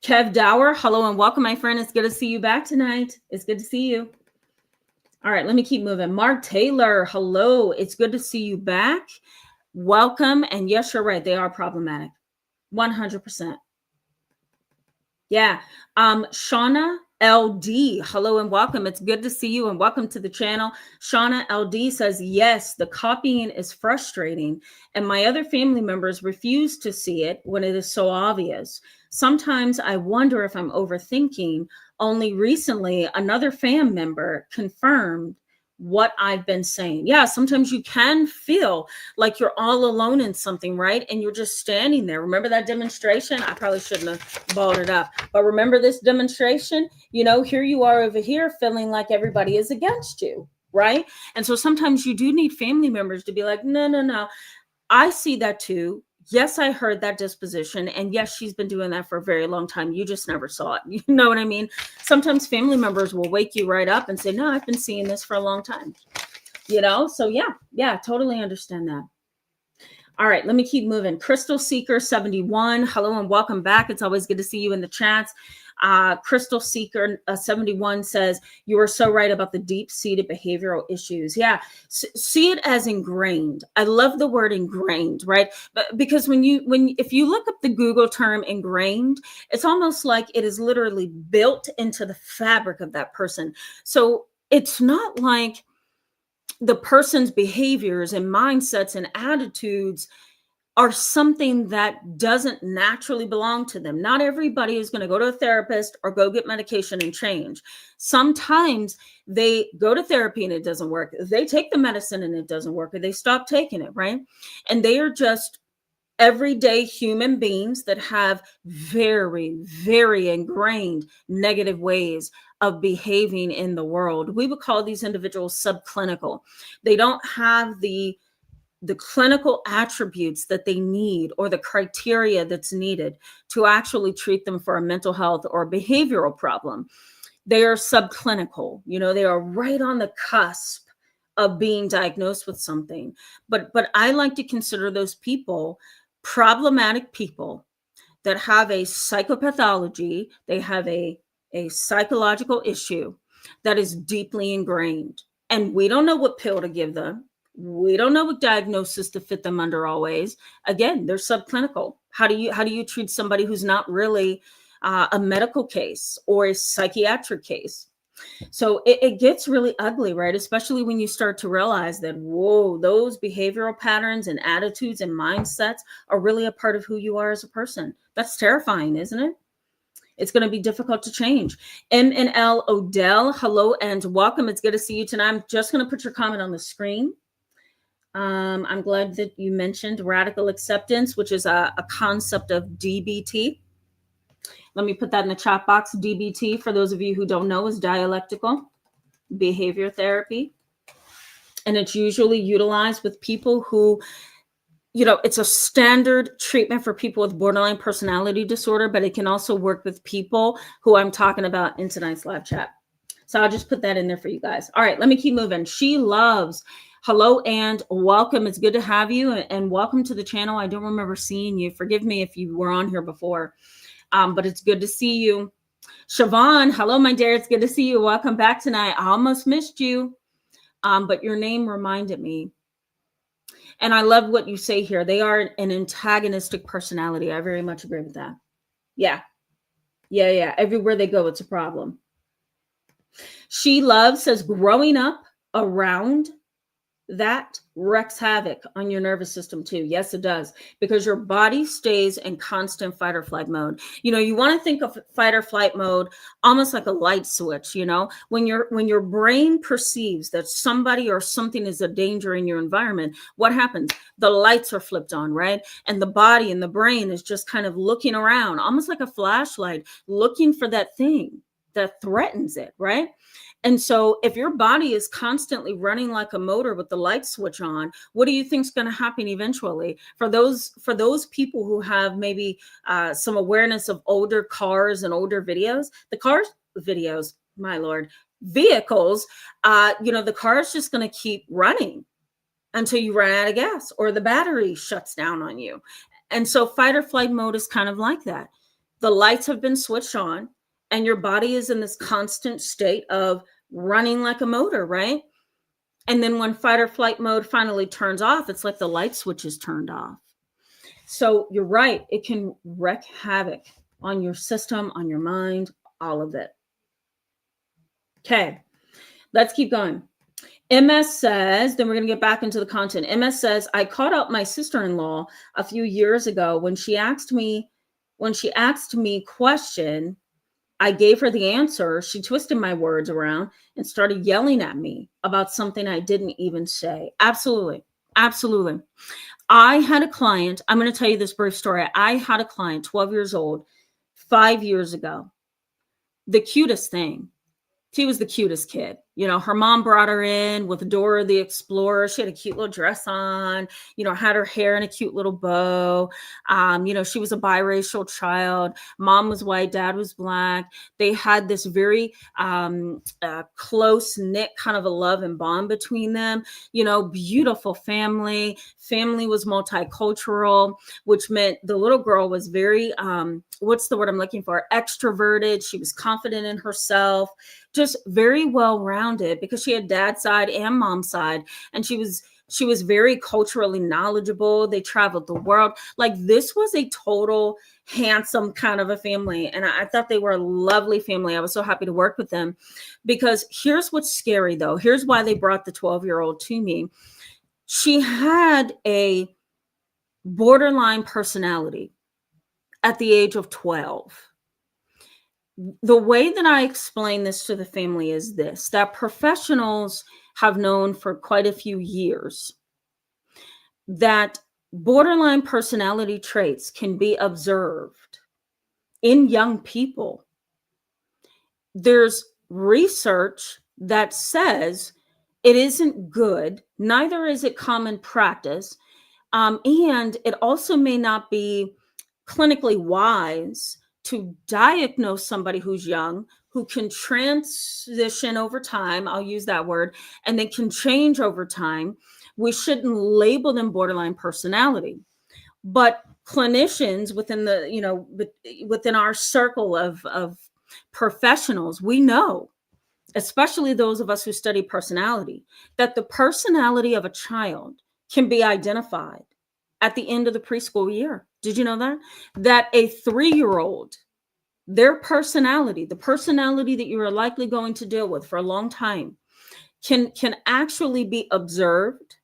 Kev Dower, hello and welcome, my friend. It's good to see you back tonight. It's good to see you. All right, let me keep moving. Mark Taylor, hello. It's good to see you back. Welcome. And yes, you're right. They are problematic. 100%. Yeah. Shauna LD, hello and welcome. It's good to see you and welcome to the channel. Shauna LD says, yes, the copying is frustrating, and my other family members refuse to see it when it is so obvious. Sometimes I wonder if I'm overthinking. Only recently, another fam member confirmed what I've been saying. Yeah, sometimes you can feel like you're all alone in something, right? And you're just standing there. Remember that demonstration? I probably shouldn't have balled it up. But remember this demonstration? Here you are over here feeling like everybody is against you, right? And so sometimes you do need family members to be like, no, no, no. I see that too. Yes, I heard that disposition. And yes, she's been doing that for a very long time. You just never saw it. You know what I mean? Sometimes family members will wake you right up and say, no, I've been seeing this for a long time. So yeah, totally understand that. All right, let me keep moving. Crystal Seeker 71, hello and welcome back. It's always good to see you in the chats. Crystal Seeker 71 says, you are so right about the deep-seated behavioral issues. Yeah, see it as ingrained. I love the word ingrained, right? Because if you look up the Google term ingrained, it's almost like it is literally built into the fabric of that person. So it's not like the person's behaviors and mindsets and attitudes are something that doesn't naturally belong to them. Not everybody is going to go to a therapist or go get medication and change. Sometimes they go to therapy and it doesn't work. They take the medicine and it doesn't work, or they stop taking it, right? And they are just everyday human beings that have very, very ingrained negative ways of behaving in the world. We would call these individuals subclinical. They don't have the clinical attributes that they need or the criteria that's needed to actually treat them for a mental health or behavioral problem. They are subclinical. They are right on the cusp of being diagnosed with something. But I like to consider those people problematic people that have a psychopathology. They have a psychological issue that is deeply ingrained. And we don't know what pill to give them. We don't know what diagnosis to fit them under always. Again, they're subclinical. How do you treat somebody who's not really a medical case or a psychiatric case? So it gets really ugly, right? Especially when you start to realize that, whoa, those behavioral patterns and attitudes and mindsets are really a part of who you are as a person. That's terrifying, isn't it? It's going to be difficult to change. M&L Odell, hello and welcome. It's good to see you tonight. I'm just going to put your comment on the screen. I'm glad that you mentioned radical acceptance, which is a concept of DBT. Let me put that in the chat box. DBT, for those of you who don't know, is dialectical behavior therapy. And it's usually utilized with people who, it's a standard treatment for people with borderline personality disorder, but it can also work with people who I'm talking about in tonight's live chat. So I'll just put that in there for you guys. All right, let me keep moving. She Loves, hello and welcome. It's good to have you, and welcome to the channel. I don't remember seeing you. Forgive me if you were on here before, but it's good to see you. Siobhan, hello, my dear. It's good to see you. Welcome back tonight. I almost missed you, but your name reminded me. And I love what you say here. They are an antagonistic personality. I very much agree with that. Yeah. Everywhere they go, it's a problem. She Loves says, growing up around that wreaks havoc on your nervous system too. Yes, it does, because your body stays in constant fight or flight mode. You want to think of fight or flight mode almost like a light switch. When your brain perceives that somebody or something is a danger in your environment, what happens? The lights are flipped on, right? And the body and the brain is just kind of looking around, almost like a flashlight, looking for that thing that threatens it, right? And so if your body is constantly running like a motor with the light switch on, what do you think is going to happen eventually? For those people who have maybe some awareness of older cars and older videos, my Lord, vehicles, the car is just going to keep running until you run out of gas or the battery shuts down on you. And so fight or flight mode is kind of like that. The lights have been switched on and your body is in this constant state of running like a motor, right? And then when fight or flight mode finally turns off, it's like the light switch is turned off. So you're right. It can wreak havoc on your system, on your mind, all of it. Okay, let's keep going. MS says, then we're going to get back into the content. MS says, I caught up my sister-in-law a few years ago when she asked me question. I gave her the answer. She twisted my words around and started yelling at me about something I didn't even say. Absolutely. Absolutely. I had a client. I'm going to tell you this brief story. I had a client, 12 years old, 5 years ago. The cutest thing. She was the cutest kid. You know, her mom brought her in with Dora the Explorer. She had a cute little dress on, you know, had her hair in a cute little bow. You know, she was a biracial child. Mom was white, dad was black. They had this very close knit kind of a love and bond between them. You know, beautiful family. Family was multicultural, which meant the little girl was very, what's the word I'm looking for? Extroverted. She was confident in herself, just very well rounded because she had dad's side and mom's side, and she was very culturally knowledgeable. They traveled the world. Like, this was a total handsome kind of a family, and I thought they were a lovely family. I was so happy to work with them, because here's what's scary though. Here's why they brought the 12-year-old to me. She had a borderline personality at the age of 12. The way that I explain this to the family is this: that professionals have known for quite a few years that borderline personality traits can be observed in young people. There's research that says it isn't good, neither is it common practice, and it also may not be clinically wise to diagnose somebody who's young, who can transition over time. I'll use that word, and they can change over time. We shouldn't label them borderline personality. But clinicians within the, you know, within our circle of professionals, we know, especially those of us who study personality, that the personality of a child can be identified at the end of the preschool year. Did you know that? That a 3-year-old, their personality, the personality that you are likely going to deal with for a long time, can actually be observed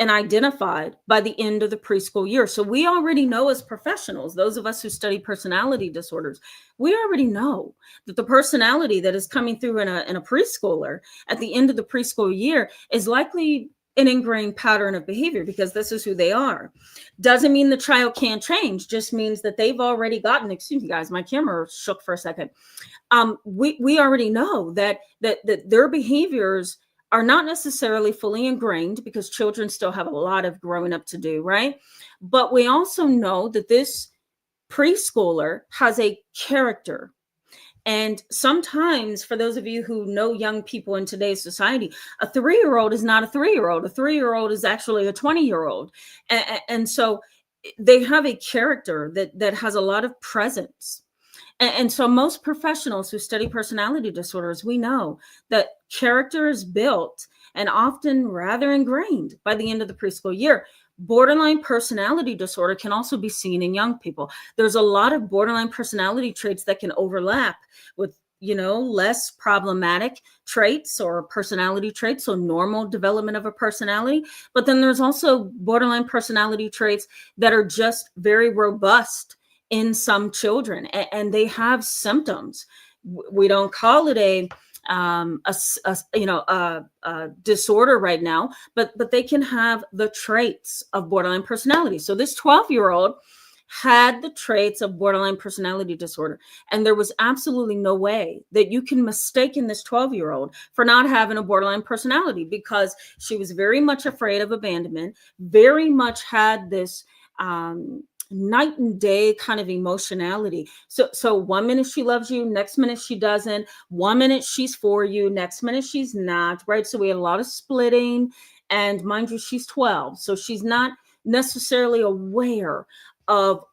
and identified by the end of the preschool year. So we already know, as professionals, those of us who study personality disorders, we already know that the personality that is coming through in a preschooler at the end of the preschool year is likely an ingrained pattern of behavior, because this is who they are. Doesn't mean the child can't change, just means that they've already gotten, excuse me guys, my camera shook for a second. We already know that their behaviors are not necessarily fully ingrained, because children still have a lot of growing up to do, right? But we also know that this preschooler has a character. And sometimes, for those of you who know young people in today's society, a 3-year-old is not a 3-year-old. A 3-year-old is actually a 20-year-old. And so they have a character that has a lot of presence. And so most professionals who study personality disorders, we know that character is built and often rather ingrained by the end of the preschool year. Borderline personality disorder can also be seen in young people. There's a lot of borderline personality traits that can overlap with, you know, less problematic traits or personality traits, so normal development of a personality. But then there's also borderline personality traits that are just very robust in some children, and they have symptoms. We don't call it a disorder right now, but they can have the traits of borderline personality. So this 12-year-old had the traits of borderline personality disorder, and there was absolutely no way that you can mistake this 12-year-old for not having a borderline personality, because she was very much afraid of abandonment, very much had this night and day kind of emotionality. So 1 minute she loves you, next minute she doesn't. 1 minute she's for you, next minute she's not, right? So we had a lot of splitting, and mind you, she's 12, so she's not necessarily aware of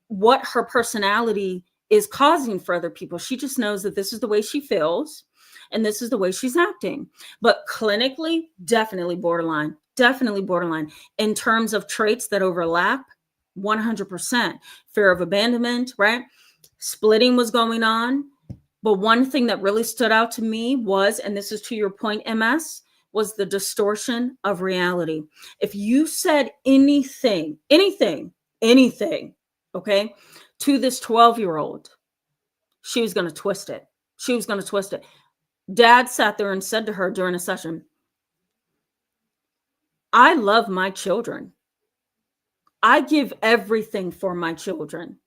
what her personality is causing for other people. She just knows that this is the way she feels and this is the way she's acting. But clinically, definitely borderline in terms of traits that overlap. 100% fear of abandonment, right? Splitting was going on. But one thing that really stood out to me was, and this is to your point, MS, was the distortion of reality. If you said anything, okay, to this 12-year-old, she was going to twist it. She was going to twist it. Dad sat there and said to her during a session, I love my children. I give everything for my children.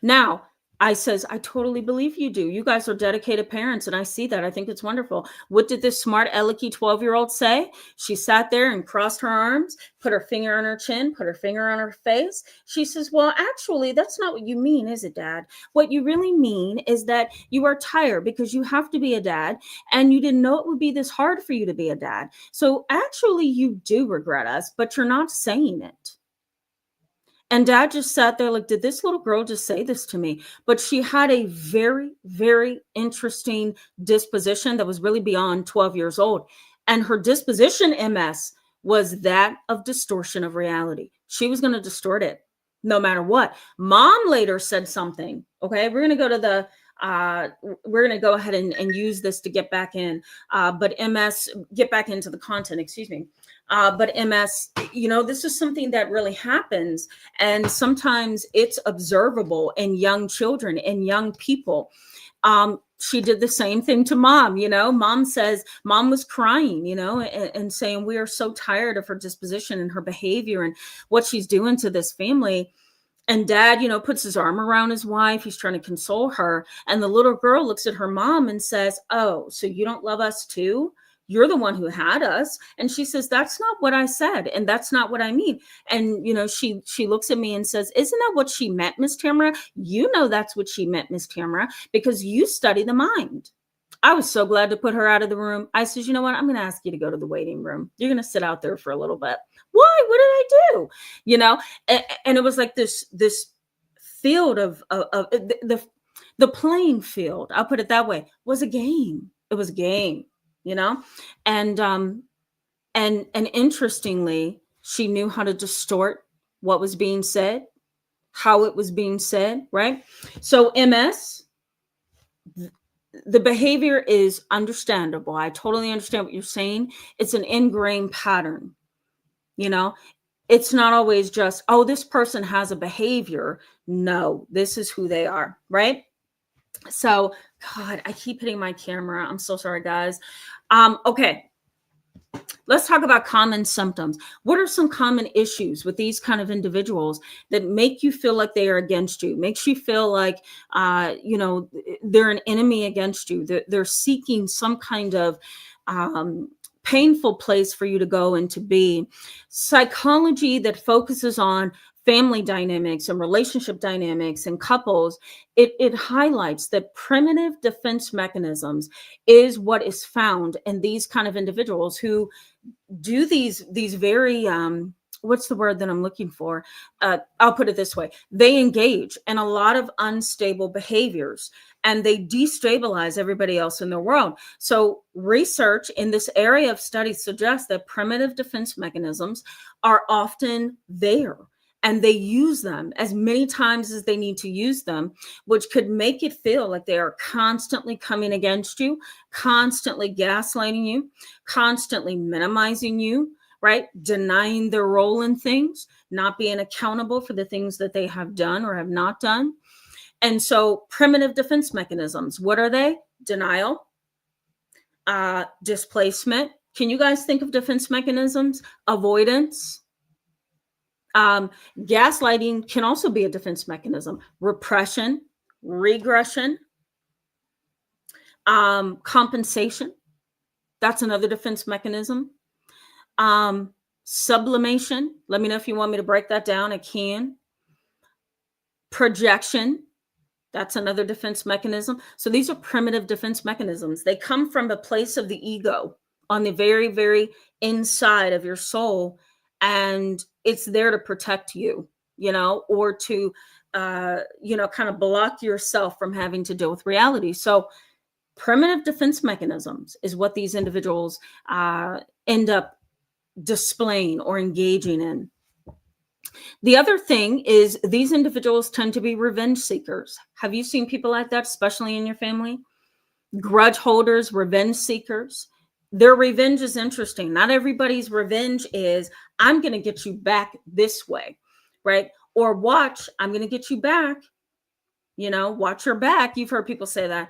Now, I says, I totally believe you do. You guys are dedicated parents, and I see that. I think it's wonderful. What did this smart, alecky 12-year-old say? She sat there and crossed her arms, put her finger on her chin, put her finger on her face. She says, well, actually, that's not what you mean, is it, Dad? What you really mean is that you are tired because you have to be a dad, and you didn't know it would be this hard for you to be a dad. So actually, you do regret us, but you're not saying it. And Dad just sat there like, did this little girl just say this to me? But she had a very, very interesting disposition that was really beyond 12 years old. And her disposition, MS, was that of distortion of reality. She was going to distort it no matter what. Mom later said something. Okay, we're going to go to the we're going to go ahead and use this to get back in, but MS, get back into the content, excuse me. But MS, this is something that really happens. And sometimes it's observable in young children and young people. She did the same thing to Mom. Mom says, Mom was crying, and saying, we are so tired of her disposition and her behavior and what she's doing to this family. And Dad, puts his arm around his wife. He's trying to console her. And the little girl looks at her mom and says, oh, so you don't love us too? You're the one who had us. And she says, that's not what I said. And that's not what I mean. And, she looks at me and says, isn't that what she meant, Miss Tamara? That's what she meant, Miss Tamara, because you study the mind. I was so glad to put her out of the room. I says, you know what? I'm going to ask you to go to the waiting room. You're going to sit out there for a little bit. Why? What did I do? And it was like this field of the playing field, I'll put it that way, was a game. It was a game, and interestingly, she knew how to distort what was being said, how it was being said, right? So MS, the behavior is understandable. I totally understand what you're saying. It's an ingrained pattern. It's not always just, oh, this person has a behavior. No, this is who they are, right? So, God, I keep hitting my camera. I'm so sorry, guys. Okay. Let's talk about common symptoms. What are some common issues with these kind of individuals that make you feel like they are against you, makes you feel like, they're an enemy against you? They're seeking some kind of painful place for you to go and to be. Psychology that focuses on family dynamics and relationship dynamics and couples, it highlights that primitive defense mechanisms is what is found in these kind of individuals who do these very what's the word that I'm looking for? I'll put it this way. They engage in a lot of unstable behaviors and they destabilize everybody else in their world. So research in this area of study suggests that primitive defense mechanisms are often there. And they use them as many times as they need to use them, which could make it feel like they are constantly coming against you, constantly gaslighting you, constantly minimizing you, right? Denying their role in things, not being accountable for the things that they have done or have not done. And so primitive defense mechanisms, what are they? Denial, displacement. Can you guys think of defense mechanisms? Avoidance. Gaslighting can also be a defense mechanism. Repression, regression, compensation. That's another defense mechanism. Sublimation. Let me know if you want me to break that down. I can. Projection. That's another defense mechanism. So these are primitive defense mechanisms. They come from a place of the ego on the very, very inside of your soul. And it's there to protect you, or to, kind of block yourself from having to deal with reality. So primitive defense mechanisms is what these individuals end up displaying or engaging in. The other thing is these individuals tend to be revenge seekers. Have you seen people like that, especially in your family? Grudge holders, revenge seekers. Their revenge is interesting. Not everybody's revenge is, I'm going to get you back this way, right? Or watch, I'm going to get you back. Watch your back. You've heard people say that.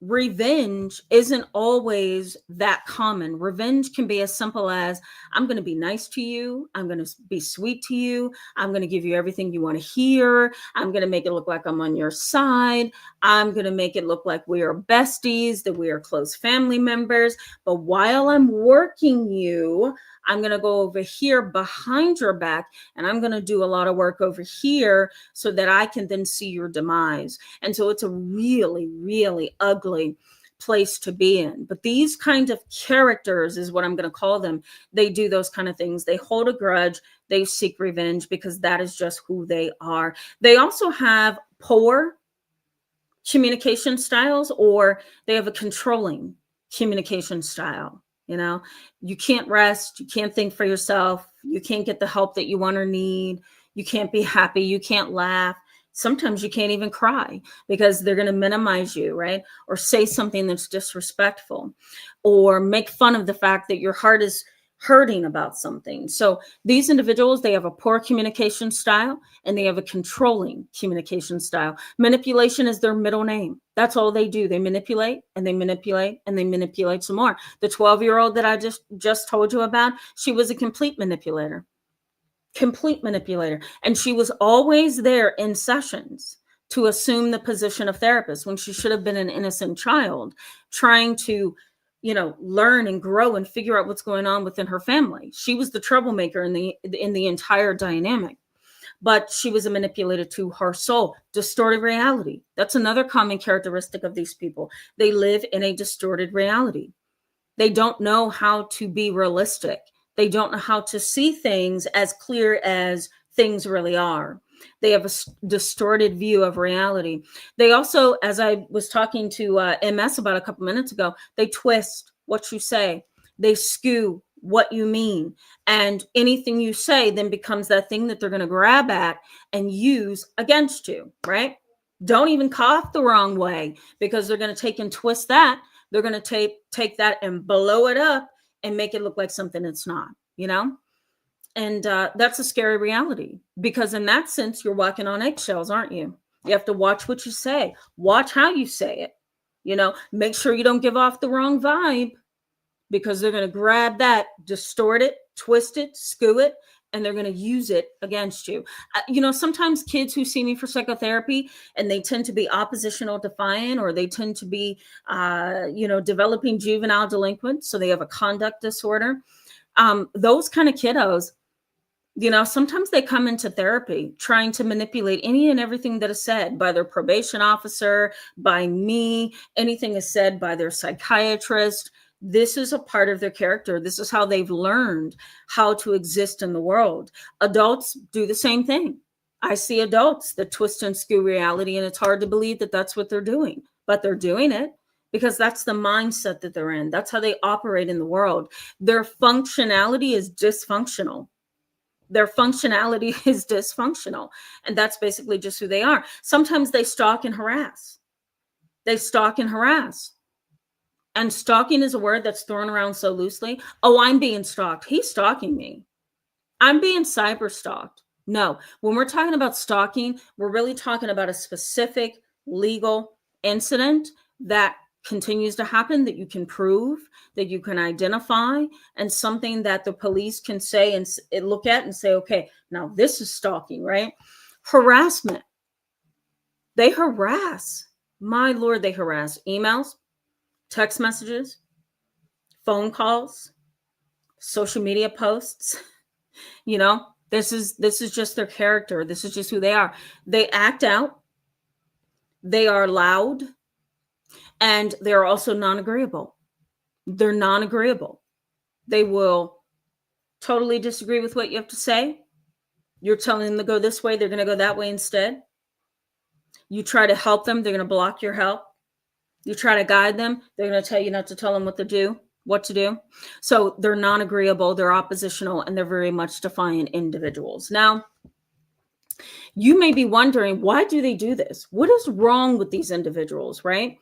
Revenge isn't always that common. Revenge can be as simple as, I'm going to be nice to you. I'm going to be sweet to you. I'm going to give you everything you want to hear. I'm going to make it look like I'm on your side. I'm going to make it look like we are besties, that we are close family members. But while I'm working you, I'm going to go over here behind your back, and I'm going to do a lot of work over here so that I can then see your demise. And so it's a really, really ugly place to be in. But these kind of characters is what I'm going to call them. They do those kind of things. They hold a grudge. They seek revenge because that is just who they are. They also have poor communication styles, or they have a controlling communication style. You can't rest, you can't think for yourself, you can't get the help that you want or need, you can't be happy, you can't laugh. Sometimes you can't even cry because they're going to minimize you, right? Or say something that's disrespectful, or make fun of the fact that your heart is hurting about something. So these individuals, they have a poor communication style and they have a controlling communication style. Manipulation is their middle name. That's all they do. They manipulate and they manipulate and they manipulate some more. The 12-year-old that I just told you about, she was a complete manipulator. And she was always there in sessions to assume the position of therapist when she should have been an innocent child trying to learn and grow and figure out what's going on within her family. She was the troublemaker in the entire dynamic, but she was a manipulator to her soul. Distorted reality. That's another common characteristic of these people. They live in a distorted reality. They don't know how to be realistic. They don't know how to see things as clear as things really are. They have a distorted view of reality. They also, as I was talking to MS about a couple minutes ago, they twist what you say. They skew what you mean. And anything you say then becomes that thing that they're going to grab at and use against you, right? Don't even cough the wrong way, because they're going to take and twist that. They're going to take that and blow it up and make it look like something it's not, And that's a scary reality, because in that sense, you're walking on eggshells, aren't you? You have to watch what you say, watch how you say it, make sure you don't give off the wrong vibe, because they're going to grab that, distort it, twist it, skew it, and they're going to use it against you. Sometimes kids who see me for psychotherapy and they tend to be oppositional defiant, or they tend to be, developing juvenile delinquents. So they have a conduct disorder. Those kind of kiddos, sometimes they come into therapy trying to manipulate any and everything that is said by their probation officer, by me, anything is said by their psychiatrist. This is a part of their character. This is how they've learned how to exist in the world. Adults do the same thing. I see adults that twist and skew reality, and it's hard to believe that that's what they're doing, but they're doing it because that's the mindset that they're in. That's how they operate in the world. Their functionality is dysfunctional. And that's basically just who they are. Sometimes they stalk and harass. And stalking is a word that's thrown around so loosely. Oh, I'm being stalked. He's stalking me. I'm being cyber stalked. No, when we're talking about stalking, we're really talking about a specific legal incident that continues to happen, that you can prove, that you can identify, and something that the police can say and look at and say, okay, now this is stalking, right? Harassment. They harass. My Lord, they harass. Emails, text messages, phone calls, social media posts. This is just their character. This is just who they are. They act out. They are loud. And they're also non-agreeable. They're non-agreeable. They will totally disagree with what you have to say. You're telling them to go this way, they're going to go that way instead. You try to help them, they're going to block your help. You try to guide them, they're going to tell you not to tell them what to do. what to do. So they're non-agreeable, they're oppositional, and they're very much defiant individuals. Now, you may be wondering, why do they do this? What is wrong with these individuals, right?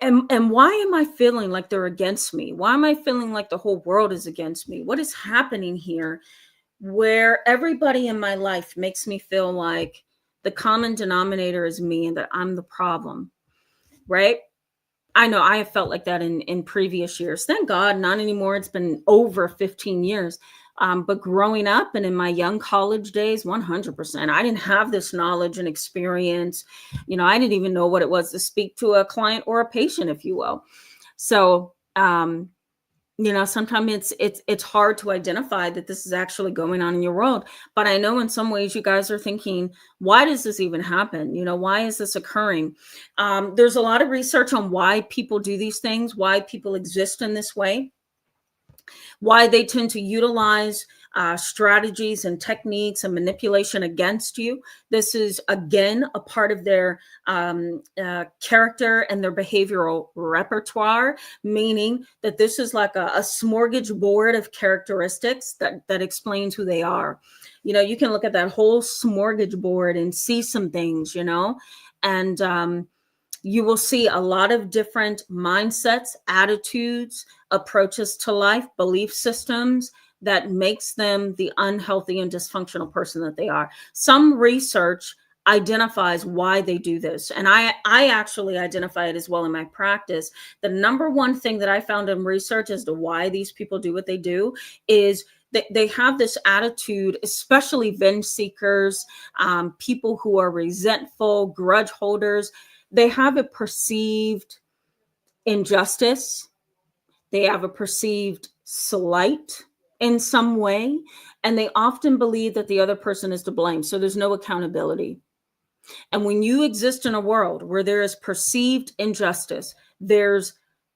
And why am I feeling like they're against me? Why am I feeling like the whole world is against me? What is happening here where everybody in my life makes me feel like the common denominator is me and that I'm the problem, right? I know I have felt like that in previous years. Thank God, not anymore. It's been over 15 years. But growing up and in my young college days, 100%, I didn't have this knowledge and experience. I didn't even know what it was to speak to a client or a patient, if you will. So, sometimes it's hard to identify that this is actually going on in your world. But I know in some ways you guys are thinking, why does this even happen? Why is this occurring? There's a lot of research on why people do these things, why people exist in this way, why they tend to utilize strategies and techniques and manipulation against you. This is, again, a part of their character and their behavioral repertoire, meaning that this is like a smorgasbord of characteristics that explains who they are. You can look at that whole smorgasbord and see some things, and you will see a lot of different mindsets, attitudes, approaches to life, belief systems that makes them the unhealthy and dysfunctional person that they are. Some research identifies why they do this. And I actually identify it as well in my practice. The number one thing that I found in research as to why these people do what they do is they have this attitude, especially venge seekers, people who are resentful, grudge holders. They have a perceived injustice. They have a perceived slight in some way, and they often believe that the other person is to blame. So there's no accountability. And when you exist in a world where there is perceived injustice, there's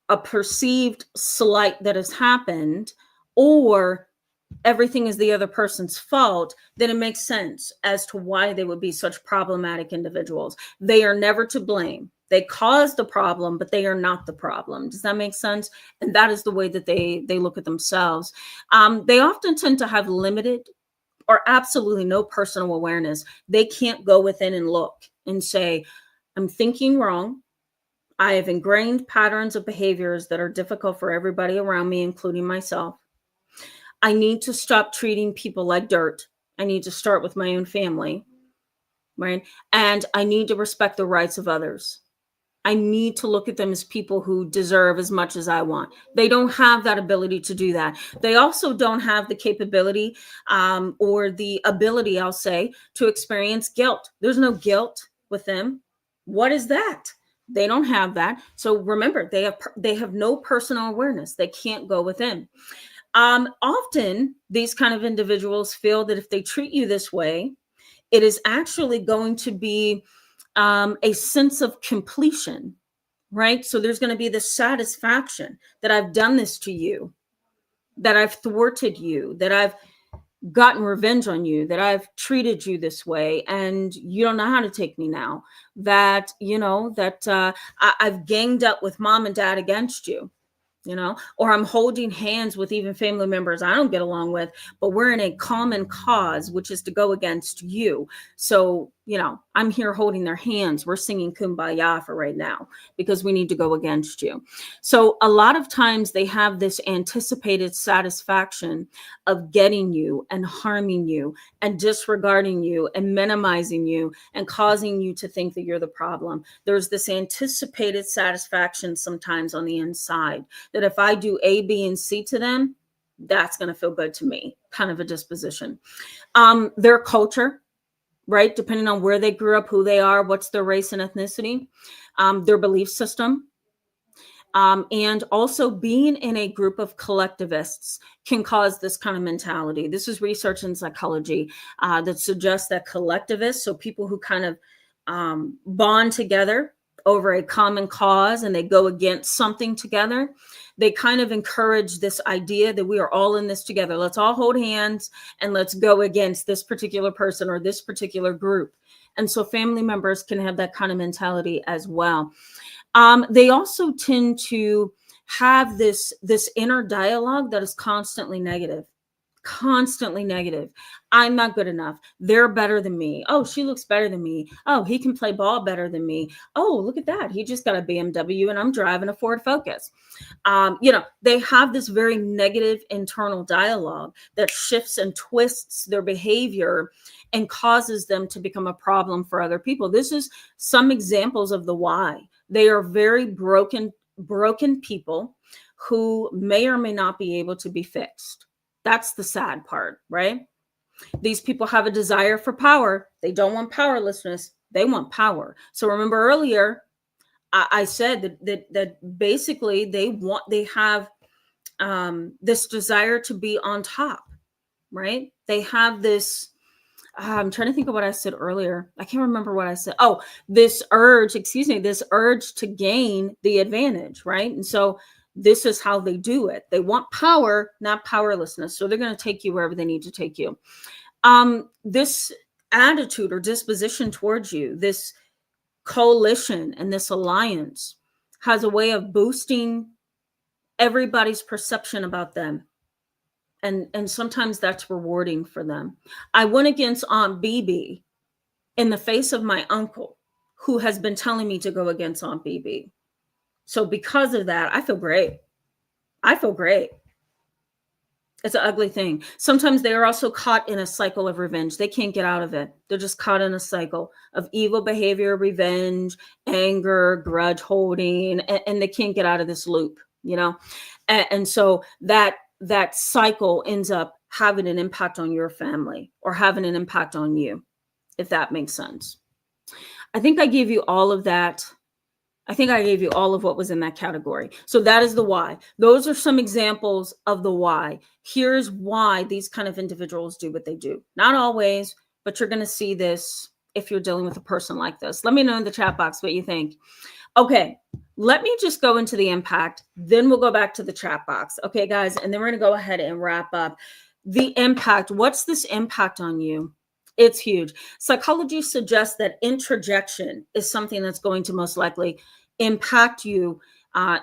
a perceived slight that has happened, or everything is the other person's fault, then it makes sense as to why they would be such problematic individuals. They are never to blame. They caused the problem, but they are not the problem. Does that make sense? And that is the way that they look at themselves. They often tend to have limited or absolutely no personal awareness. They can't go within and look and say, I'm thinking wrong. I have ingrained patterns of behaviors that are difficult for everybody around me, including myself. I need to stop treating people like dirt. I need to start with my own family, right? And I need to respect the rights of others. I need to look at them as people who deserve as much as I want. They don't have that ability to do that. They also don't have the capability or the ability, I'll say, to experience guilt. There's no guilt with them. What is that? They don't have that. So remember, they have no personal awareness. They can't go within. Often, these kind of individuals feel that if they treat you this way, it is actually going to be a sense of completion, right? So there's going to be this satisfaction that I've done this to you, that I've thwarted you, that I've gotten revenge on you, that I've treated you this way, and you don't know how to take me now. That, I've ganged up with mom and dad against you. Or I'm holding hands with even family members I don't get along with, but we're in a common cause, which is to go against you. So, I'm here holding their hands. We're singing Kumbaya for right now because we need to go against you. So a lot of times they have this anticipated satisfaction of getting you and harming you and disregarding you and minimizing you and causing you to think that you're the problem. There's this anticipated satisfaction sometimes on the inside that if I do A, B, and C to them, that's going to feel good to me, kind of a disposition. Their culture, right? Depending on where they grew up, who they are, what's their race and ethnicity, their belief system, and also being in a group of collectivists can cause this kind of mentality. This is research in psychology that suggests that collectivists, so people who kind of bond together over a common cause and they go against something together, they kind of encourage this idea that we are all in this together. Let's all hold hands and let's go against this particular person or this particular group. And so family members can have that kind of mentality as well. They also tend to have this inner dialogue that is constantly negative. Constantly negative. I'm not good enough. They're better than me. Oh, she looks better than me. Oh, he can play ball better than me. Oh, look at that. He just got a BMW and I'm driving a Ford Focus. They have this very negative internal dialogue that shifts and twists their behavior and causes them to become a problem for other people. This is some examples of the why. They are very broken people who may or may not be able to be fixed. That's the sad part, right? These people have a desire for power. They don't want powerlessness. They want power. So remember earlier, I said that basically they have this desire to be on top, right? They have this. I'm trying to think of what I said earlier. I can't remember what I said. Oh, this urge to gain the advantage, right? And so this is how they do it. They want power, not powerlessness. So they're going to take you wherever they need to take you. This attitude or disposition towards you, this coalition and this alliance has a way of boosting everybody's perception about them. And sometimes that's rewarding for them. I went against Aunt BB in the face of my uncle, who has been telling me to go against Aunt BB. So because of that, I feel great. It's an ugly thing. Sometimes they are also caught in a cycle of revenge. They can't get out of it. They're just caught in a cycle of evil behavior, revenge, anger, grudge holding, and they can't get out of this loop, And so that cycle ends up having an impact on your family or having an impact on you, if that makes sense. I think I gave you all of that. I think I gave you all of what was in that category. So that is the why. Those are some examples of the why. Here's why these kind of individuals do what they do. Not always, but you're going to see this if you're dealing with a person like this. Let me know in the chat box what you think. Okay, let me just go into the impact. Then we'll go back to the chat box. Okay, guys, and then we're going to go ahead and wrap up. The impact. What's this impact on you? It's huge. Psychology suggests that introjection is something that's going to most likely impact you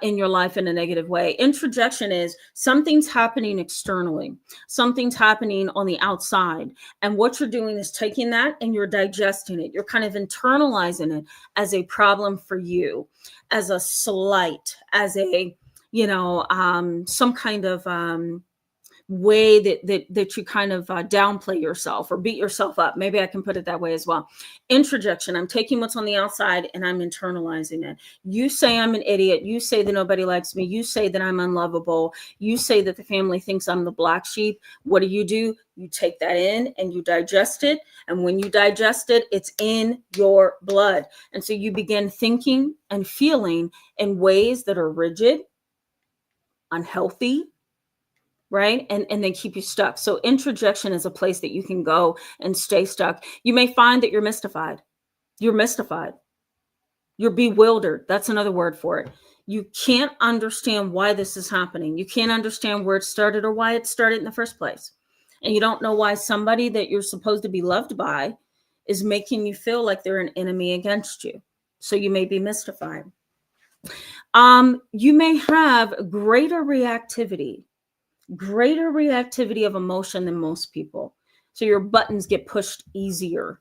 in your life in a negative way. Introjection is something's happening externally, something's happening on the outside. And what you're doing is taking that and you're digesting it. You're kind of internalizing it as a problem for you, as a slight, as a, some kind of way that you kind of downplay yourself or beat yourself up. Maybe I can put it that way as well. Introjection. I'm taking what's on the outside and I'm internalizing it. You say I'm an idiot. You say that nobody likes me. You say that I'm unlovable. You say that the family thinks I'm the black sheep. What do? You take that in and you digest it. And when you digest it, it's in your blood. And so you begin thinking and feeling in ways that are rigid, unhealthy, right? And they keep you stuck. So introjection is a place that you can go and stay stuck. You may find that you're mystified. You're bewildered. That's another word for it. You can't understand why this is happening. You can't understand where it started or why it started in the first place. And you don't know why somebody that you're supposed to be loved by is making you feel like they're an enemy against you. So you may be mystified. You may have greater reactivity of emotion than most people. So your buttons get pushed easier.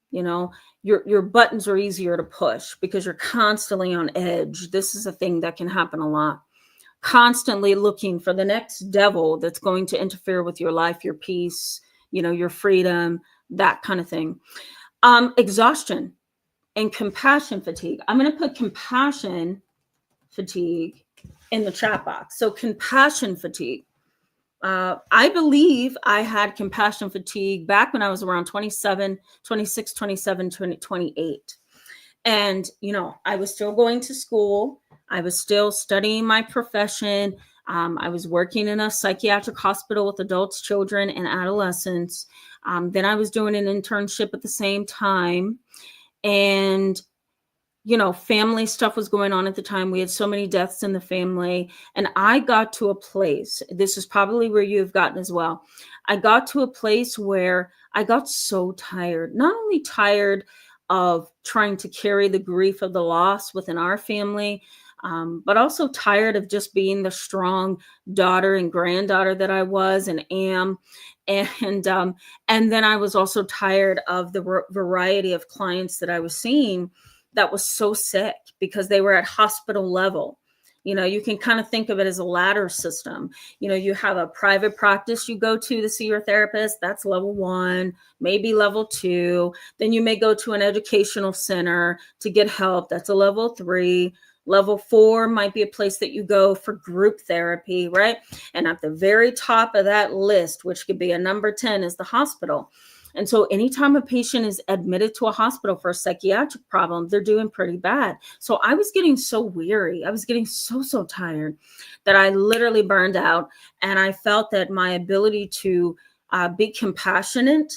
Your buttons are easier to push because you're constantly on edge. This is a thing that can happen a lot. Constantly looking for the next devil that's going to interfere with your life, your peace, your freedom, that kind of thing. Exhaustion and compassion fatigue. I'm going to put compassion fatigue in the chat box. So compassion fatigue. I believe I had compassion fatigue back when I was around 27, 26, 27, 28. And, I was still going to school. I was still studying my profession. I was working in a psychiatric hospital with adults, children, and adolescents. Then I was doing an internship at the same time. And family stuff was going on at the time. We had so many deaths in the family. And I got to a place, this is probably where you've gotten as well. I got to a place where I got so tired, not only tired of trying to carry the grief of the loss within our family, but also tired of just being the strong daughter and granddaughter that I was and am. And and then I was also tired of the variety of clients that I was seeing that was so sick because they were at hospital level. You can kind of think of it as a ladder system. You have a private practice you go to see your therapist. That's level 1, maybe level 2. Then you may go to an educational center to get help. That's a level 3. Level 4 might be a place that you go for group therapy, right? And at the very top of that list, which could be a number 10, is the hospital. And so anytime a patient is admitted to a hospital for a psychiatric problem, they're doing pretty bad. So I was getting so weary. I was getting so tired that I literally burned out. And I felt that my ability to be compassionate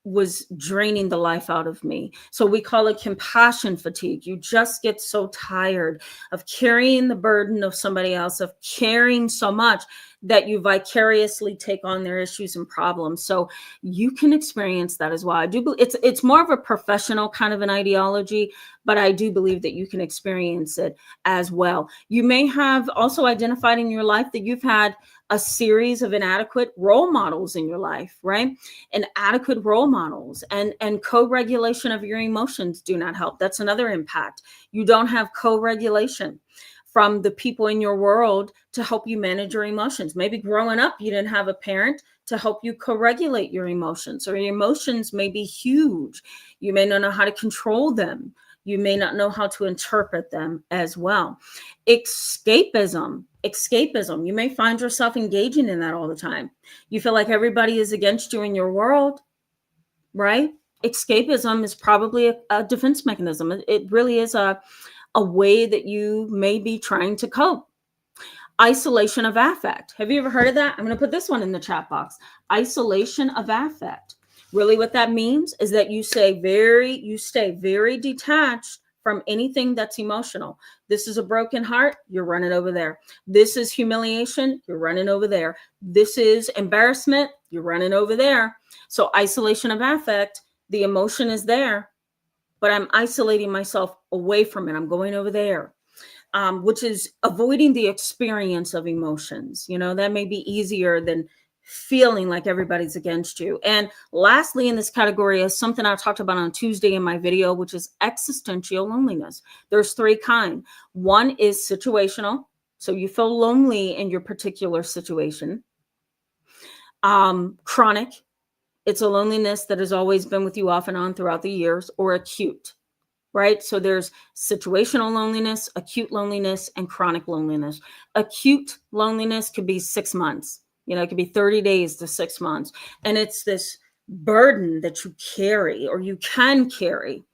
was draining the life out of me. So we call it compassion fatigue. You just get so tired of carrying the burden of somebody else, of caring so much that you vicariously take on their issues and problems. So you can experience that as well. I do believe it's more of a professional kind of an ideology, but I do believe that you can experience it as well. You may have also identified in your life that you've had a series of inadequate role models in your life, right? Inadequate role models and co-regulation of your emotions do not help. That's another impact. You don't have co-regulation from the people in your world to help you manage your emotions. Maybe growing up, you didn't have a parent to help you co-regulate your emotions, or your emotions may be huge. You may not know how to control them. You may not know how to interpret them as well. Escapism. You may find yourself engaging in that all the time. You feel like everybody is against you in your world, right? Escapism is probably a defense mechanism. It really is a way that you may be trying to cope. Isolation of affect. Have you ever heard of that? I'm going to put this one in the chat box. Isolation of affect. Really what that means is that you stay very detached from anything that's emotional. This is a broken heart, you're running over there. This is humiliation, you're running over there. This is embarrassment, you're running over there. So isolation of affect, the emotion is there, but I'm isolating myself away from it. I'm going over there, which is avoiding the experience of emotions. That may be easier than feeling like everybody's against you. And lastly, in this category is something I talked about on Tuesday in my video, which is existential loneliness. There's 3 kinds. One is situational. So you feel lonely in your particular situation. Chronic. It's a loneliness that has always been with you off and on throughout the years. Or acute, right? So there's situational loneliness, acute loneliness, and chronic loneliness. Acute loneliness could be 6 months. It could be 30 days to 6 months. And it's this burden that you carry, or you can carry,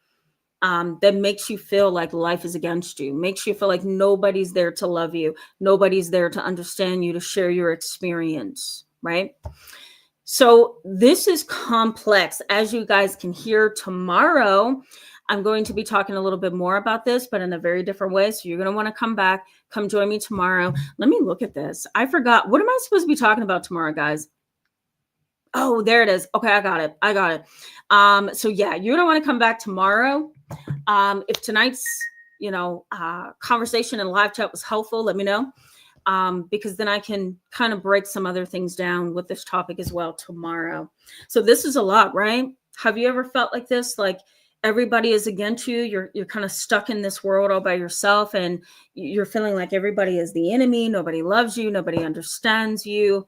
that makes you feel like life is against you, makes you feel like nobody's there to love you. Nobody's there to understand you, to share your experience, right? So this is complex. As you guys can hear, tomorrow, I'm going to be talking a little bit more about this, but in a very different way. So you're going to want to come join me tomorrow. Let me look at this. I forgot. What am I supposed to be talking about tomorrow, guys? Oh, there it is. Okay, I got it. So yeah, you're going to want to come back tomorrow. If tonight's, conversation and live chat was helpful, let me know. Because then I can kind of break some other things down with this topic as well tomorrow. So this is a lot, right? Have you ever felt like this? Like everybody is against you. You're kind of stuck in this world all by yourself, and you're feeling like everybody is the enemy. Nobody loves you. Nobody understands you.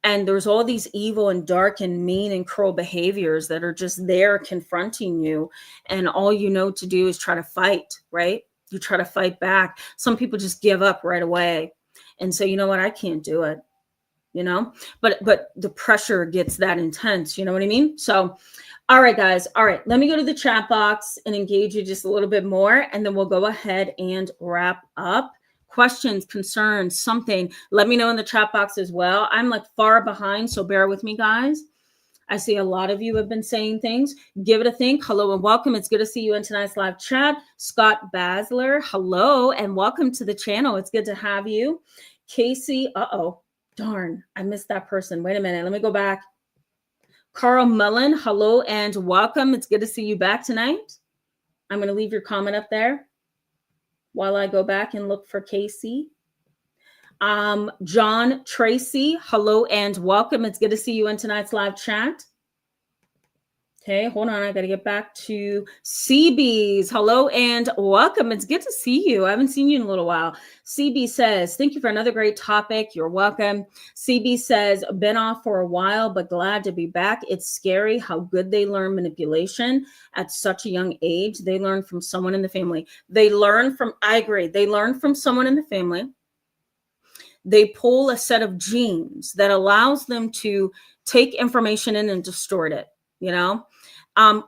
And there's all these evil and dark and mean and cruel behaviors that are just there confronting you. And all you know to do is try to fight, right? You try to fight back. Some people just give up right away and say, you know what, I can't do it, but the pressure gets that intense. You know what I mean? So, all right, guys. All right. Let me go to the chat box and engage you just a little bit more, and then we'll go ahead and wrap up. Questions, concerns, something, let me know in the chat box as well. I'm like far behind, so bear with me, guys. I see a lot of you have been saying things. Give it a think. Hello and welcome. It's good to see you in tonight's live chat. Scott Basler, hello and welcome to the channel. It's good to have you. Casey, darn, I missed that person. Wait a minute, let me go back. Carl Mullen, hello and welcome. It's good to see you back tonight. I'm going to leave your comment up there. while I go back and look for Casey. John Tracy, hello and welcome. It's good to see you in tonight's live chat. Okay, hold on. I got to get back to CB's. Hello and welcome. It's good to see you. I haven't seen you in a little while. CB says, thank you for another great topic. You're welcome. CB says, been off for a while, but glad to be back. It's scary how good they learn manipulation at such a young age. They learn from someone in the family. I agree. They learn from someone in the family. They pull a set of genes that allows them to take information in and distort it,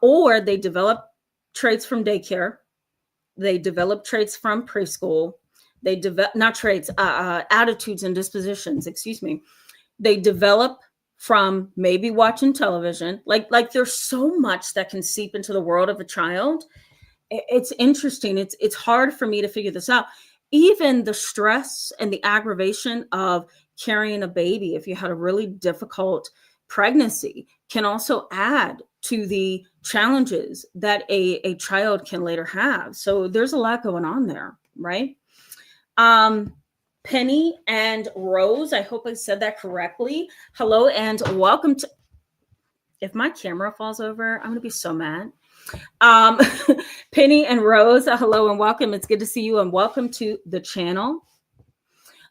or they develop traits from daycare. They develop traits from preschool. They develop, not traits, attitudes and dispositions, excuse me. They develop from maybe watching television. Like there's so much that can seep into the world of a child. It's interesting. It's hard for me to figure this out. Even the stress and the aggravation of carrying a baby, if you had a really difficult pregnancy, can also add to the challenges that a child can later have. So there's a lot going on there, right? Penny and Rose, I hope I said that correctly. Hello and welcome to. If my camera falls over, I'm going to be so mad. Penny and Rose, hello and welcome. It's good to see you and welcome to the channel.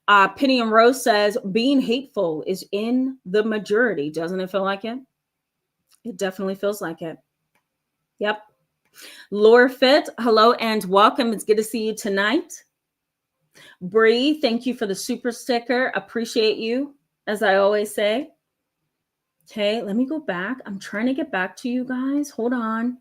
Penny and Rose says, being hateful is in the majority. Doesn't it feel like it? It definitely feels like it. Yep. Laura Fit, hello and welcome. It's good to see you tonight. Bree, thank you for the super sticker. Appreciate you, as I always say. Okay, let me go back. I'm trying to get back to you guys. Hold on.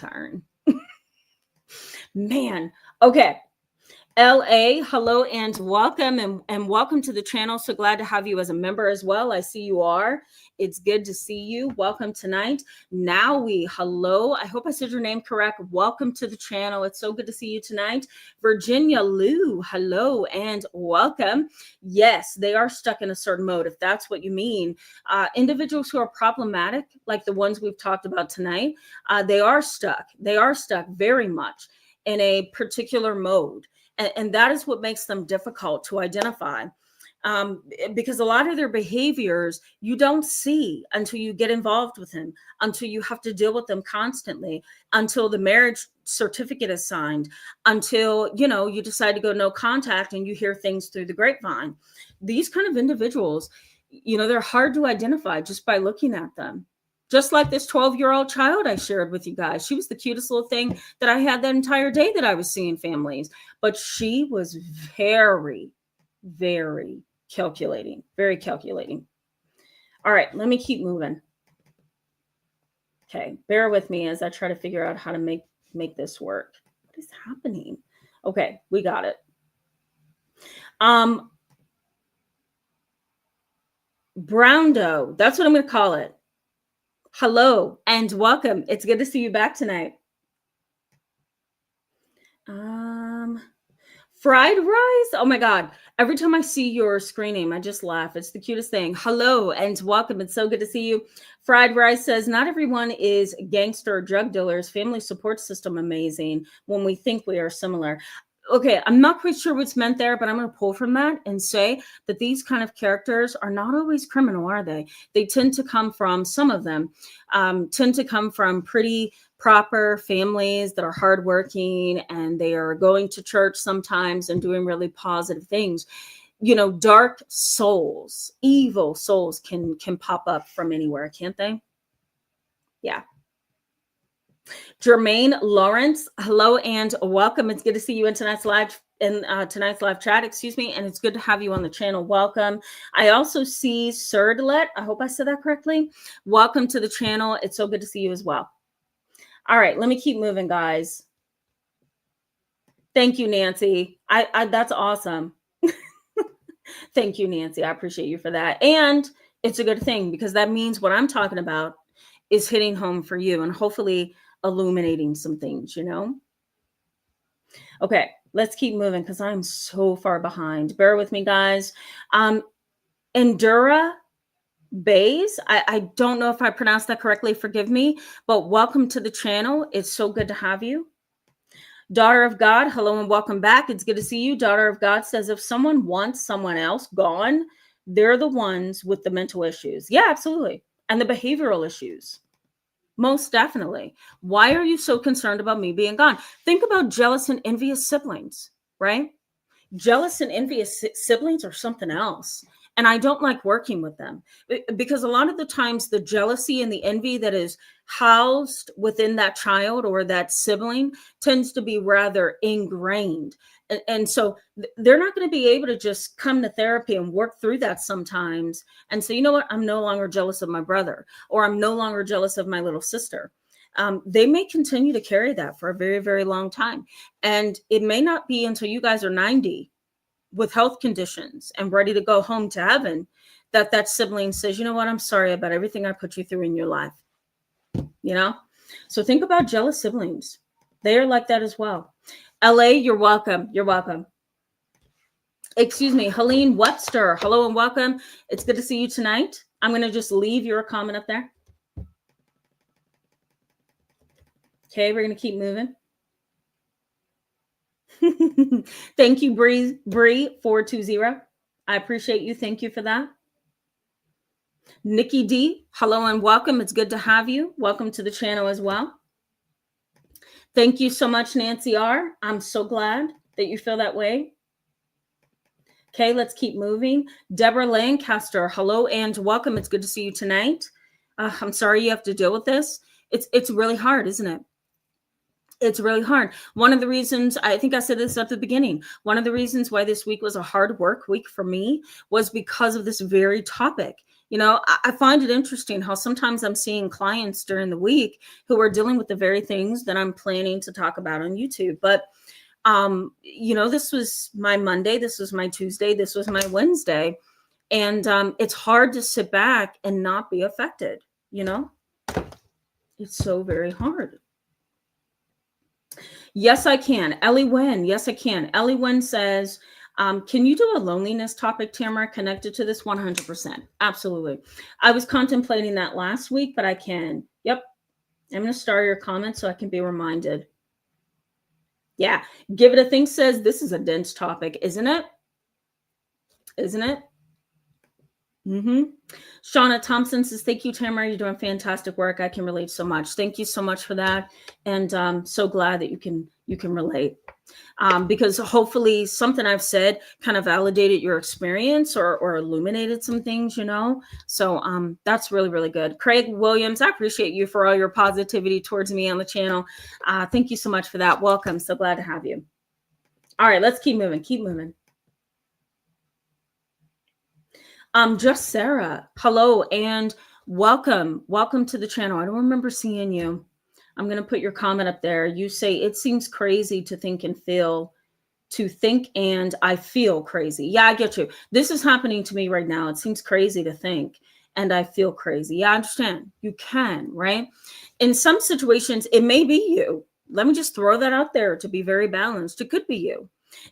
Turn. Man. Okay. LA, hello and welcome and welcome to the channel. So glad to have you as a member as well. I see you are. It's good to see you. Welcome tonight. Hello. I hope I said your name correct. Welcome to the channel. It's so good to see you tonight. Virginia Lou, hello and welcome. Yes, they are stuck in a certain mode, if that's what you mean. Individuals who are problematic, like the ones we've talked about tonight, they are stuck. They are stuck very much in a particular mode. And that is what makes them difficult to identify, because a lot of their behaviors you don't see until you get involved with them, until you have to deal with them constantly, until the marriage certificate is signed, until, you decide to go no contact and you hear things through the grapevine. These kind of individuals, they're hard to identify just by looking at them. Just like this 12-year-old child I shared with you guys. She was the cutest little thing that I had that entire day that I was seeing families. But she was very, very calculating. Very calculating. All right, let me keep moving. Okay, bear with me as I try to figure out how to make this work. What is happening? Okay, we got it. Brown dough. That's what I'm going to call it. Hello and welcome. It's good to see you back tonight. Fried rice. Oh my God. Every time I see your screen name, I just laugh. It's the cutest thing. Hello and welcome. It's so good to see you. Fried rice says, not everyone is gangster or drug dealers. Family support system amazing when we think we are similar. Okay, I'm not quite sure what's meant there, but I'm going to pull from that and say that these kind of characters are not always criminal, are they? They tend to come from, some of them tend to come from pretty proper families that are hardworking, and they are going to church sometimes and doing really positive things. Dark souls, evil souls can pop up from anywhere, can't they? Yeah. Jermaine Lawrence, hello and welcome. It's good to see you in tonight's live chat, excuse me, and it's good to have you on the channel. Welcome. I also see Serdlet. I hope I said that correctly. Welcome to the channel. It's so good to see you as well. All right, let me keep moving, guys. Thank you, Nancy. I that's awesome. Thank you, Nancy. I appreciate you for that. And it's a good thing because that means what I'm talking about is hitting home for you and hopefully illuminating some things, Okay. Let's keep moving because I'm so far behind. Bear with me, guys. Endura Bays. I don't know if I pronounced that correctly. Forgive me, but welcome to the channel. It's so good to have you. Daughter of God, hello and welcome back. It's good to see you. Daughter of God says if someone wants someone else gone, they're the ones with the mental issues. Yeah, absolutely. And the behavioral issues. Most definitely. Why are you so concerned about me being gone? Think about jealous and envious siblings, right? Jealous and envious siblings are something else. And I don't like working with them because a lot of the times the jealousy and the envy that is housed within that child or that sibling tends to be rather ingrained. And so they're not going to be able to just come to therapy and work through that sometimes and say, you know what, I'm no longer jealous of my brother, or I'm no longer jealous of my little sister. They may continue to carry that for a very, very long time. And it may not be until you guys are 90 with health conditions and ready to go home to heaven that sibling says, you know what, I'm sorry about everything I put you through in your life. You know? So think about jealous siblings. They are like that as well. LA, you're welcome. You're welcome. Excuse me, Helene Webster. Hello and welcome. It's good to see you tonight. I'm going to just leave your comment up there. Okay, we're going to keep moving. Thank you, Bree 420. I appreciate you. Thank you for that. Nikki D, hello and welcome. It's good to have you. Welcome to the channel as well. Thank you so much, Nancy R. I'm so glad that you feel that way. Okay, let's keep moving. Deborah Lancaster, hello and welcome. It's good to see you tonight. I'm sorry you have to deal with this. It's really hard, isn't it? It's really hard. One of the reasons, I think I said this at the beginning, one of the reasons why this week was a hard work week for me was because of this very topic. You know, I find it interesting how sometimes I'm seeing clients during the week who are dealing with the very things that I'm planning to talk about on YouTube. But, you know, this was my Monday, this was my Tuesday, this was my Wednesday. And it's hard to sit back and not be affected, you know? It's so very hard. Yes, I can. Ellie Wynn. Yes, I can. Ellie Wynn says, can you do a loneliness topic, Tamara, connected to this? 100%. Absolutely. I was contemplating that last week, but I can. Yep. I'm going to star your comment so I can be reminded. Yeah. Give it a think says, this is a dense topic, isn't it? Isn't it? Shauna Thompson says, thank you, Tamara. You're doing fantastic work. I can relate so much. Thank you so much for that. And I'm so glad that you can relate. Because hopefully something I've said kind of validated your experience or illuminated some things, you know? So that's really, really good. Craig Williams, I appreciate you for all your positivity towards me on the channel. Thank you so much for that. Welcome. So glad to have you. All right, let's keep moving. Keep moving. Just Sarah, hello and welcome. Welcome to the channel. I don't remember seeing you. I'm going to put your comment up there. You say, it seems crazy to think and feel, and I feel crazy. Yeah, I get you. This is happening to me right now. It seems crazy to think and I feel crazy. Yeah, I understand. You can, right? In some situations, it may be you. Let me just throw that out there to be very balanced. It could be you.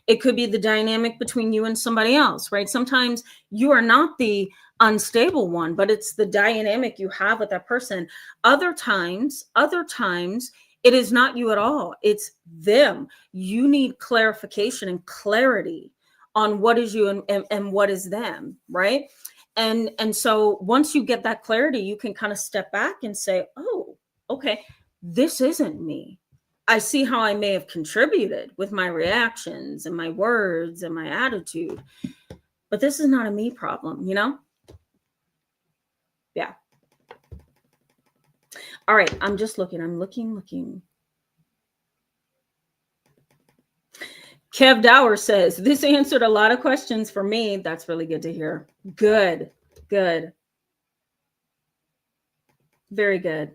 It could be the dynamic between you and somebody else, right? Sometimes you are not the unstable one, but it's the dynamic you have with that person. Other times, it is not you at all. It's them. You need clarification and clarity on what is you and what is them, right? And so once you get that clarity, you can kind of step back and say, oh, okay, this isn't me. I see how I may have contributed with my reactions and my words and my attitude, but this is not a me problem, you know? Yeah. All right. I'm just looking. I'm looking. Kev Dower says, this answered a lot of questions for me. That's really good to hear. Good. Very good.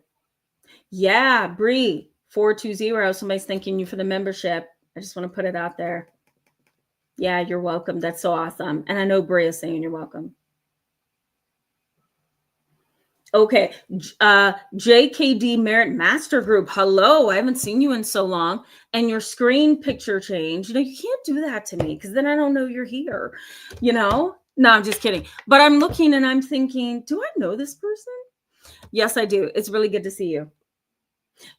Yeah. Bree 420. Somebody's thanking you for the membership. I just want to put it out there. Yeah, you're welcome. That's so awesome. And I know Bree is saying you're welcome. Okay. JKD Merit Master Group. Hello. I haven't seen you in so long. And your screen picture changed. You can't do that to me because then I don't know you're here. No, I'm just kidding. But I'm looking and I'm thinking, do I know this person? Yes, I do. It's really good to see you.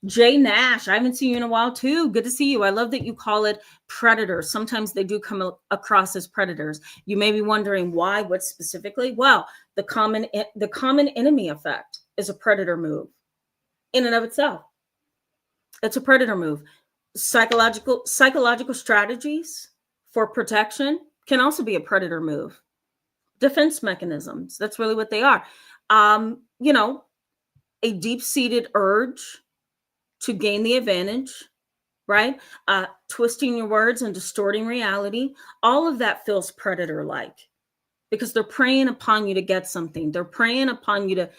Jay Nash, I haven't seen you in a while too. Good to see you. I love that you call it predators. Sometimes they do come across as predators. You may be wondering why, what specifically? Well, the common enemy effect is a predator move in and of itself. It's a predator move. Psychological strategies for protection can also be a predator move. Defense mechanisms, that's really what they are. A deep-seated urge to gain the advantage, right? Twisting your words and distorting reality. All of that feels predator-like because they're preying upon you to get something. They're preying upon you to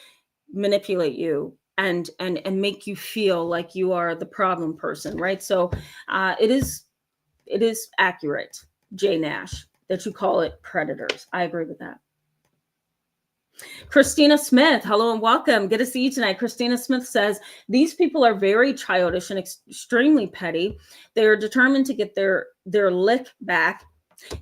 manipulate you and make you feel like you are the problem person, right? So it is accurate, Jay Nash, that you call it predators. I agree with that. Christina Smith, hello and welcome. Good to see you tonight. Christina Smith says, these people are very childish and extremely petty. They are determined to get their lick back.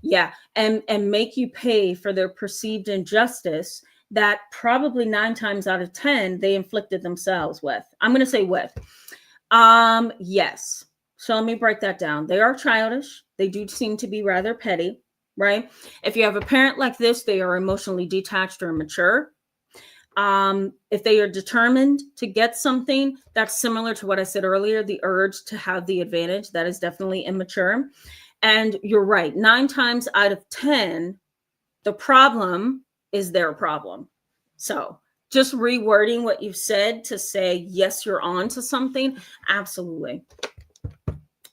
Yeah, and make you pay for their perceived injustice that probably 9 times out of 10 they inflicted themselves with. I'm going to say with. Yes. So let me break that down. They are childish. They do seem to be rather petty, right? If you have a parent like this, they are emotionally detached or immature. If they are determined to get something, that's similar to what I said earlier, the urge to have the advantage, that is definitely immature. And you're right, 9 times out of 10, the problem is their problem. So just rewording what you've said to say, yes, you're on to something. Absolutely.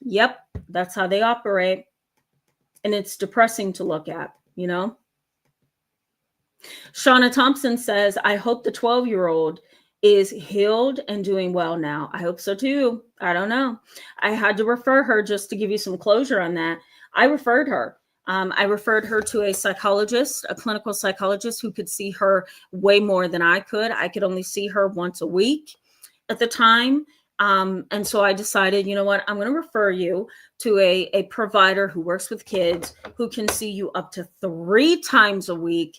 Yep, that's how they operate. And it's depressing to look at, Shauna Thompson says, I hope the 12-year-old is healed and doing well now. I hope so too. I don't know. I had to refer her just to give you some closure on that. I referred her. I referred her to a psychologist, a clinical psychologist who could see her way more than I could. I could only see her once a week at the time. And so I decided, you know what, I'm going to refer you to a provider who works with kids, who can see you up to 3 times a week,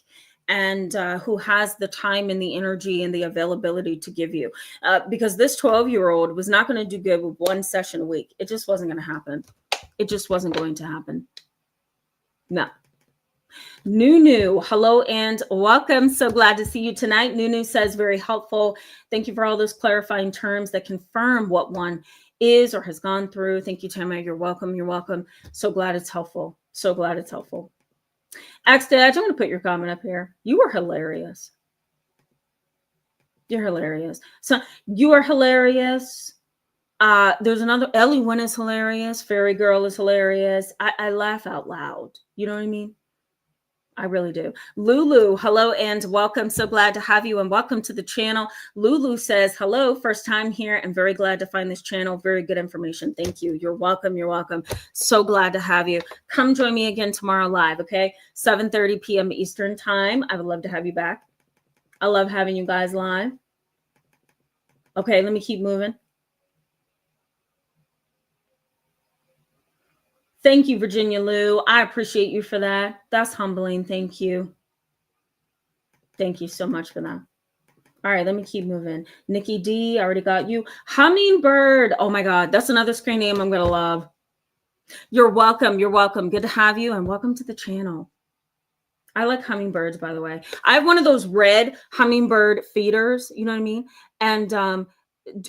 and who has the time and the energy and the availability to give you. Because this 12-year-old was not going to do good with 1 session a week. It just wasn't going to happen. It just wasn't going to happen. No. Nunu, hello and welcome. So glad to see you tonight. Nunu says, very helpful. Thank you for all those clarifying terms that confirm what one is or has gone through. Thank you, Tamara. You're welcome. You're welcome. So glad it's helpful. So glad it's helpful. Xdad, I'm going to put your comment up here. You are hilarious. You're hilarious. So you are hilarious. There's another, Ellie Wynn is hilarious. Fairy Girl is hilarious. I laugh out loud. You know what I mean? I really do. Lulu, hello and welcome. So glad to have you and welcome to the channel. Lulu says, hello, first time here and very glad to find this channel. Very good information. Thank you. You're welcome. You're welcome. So glad to have you. Come join me again tomorrow live, okay? 7:30 p.m. Eastern time. I would love to have you back. I love having you guys live. Okay, let me keep moving. Thank you, Virginia Lou. I appreciate you for that. That's humbling. Thank you. Thank you so much for that. All right, let me keep moving. Nikki D, I already got you. Hummingbird. Oh my God, that's another screen name I'm going to love. You're welcome. You're welcome. Good to have you and welcome to the channel. I like hummingbirds, by the way. I have one of those red hummingbird feeders, you know what I mean? And,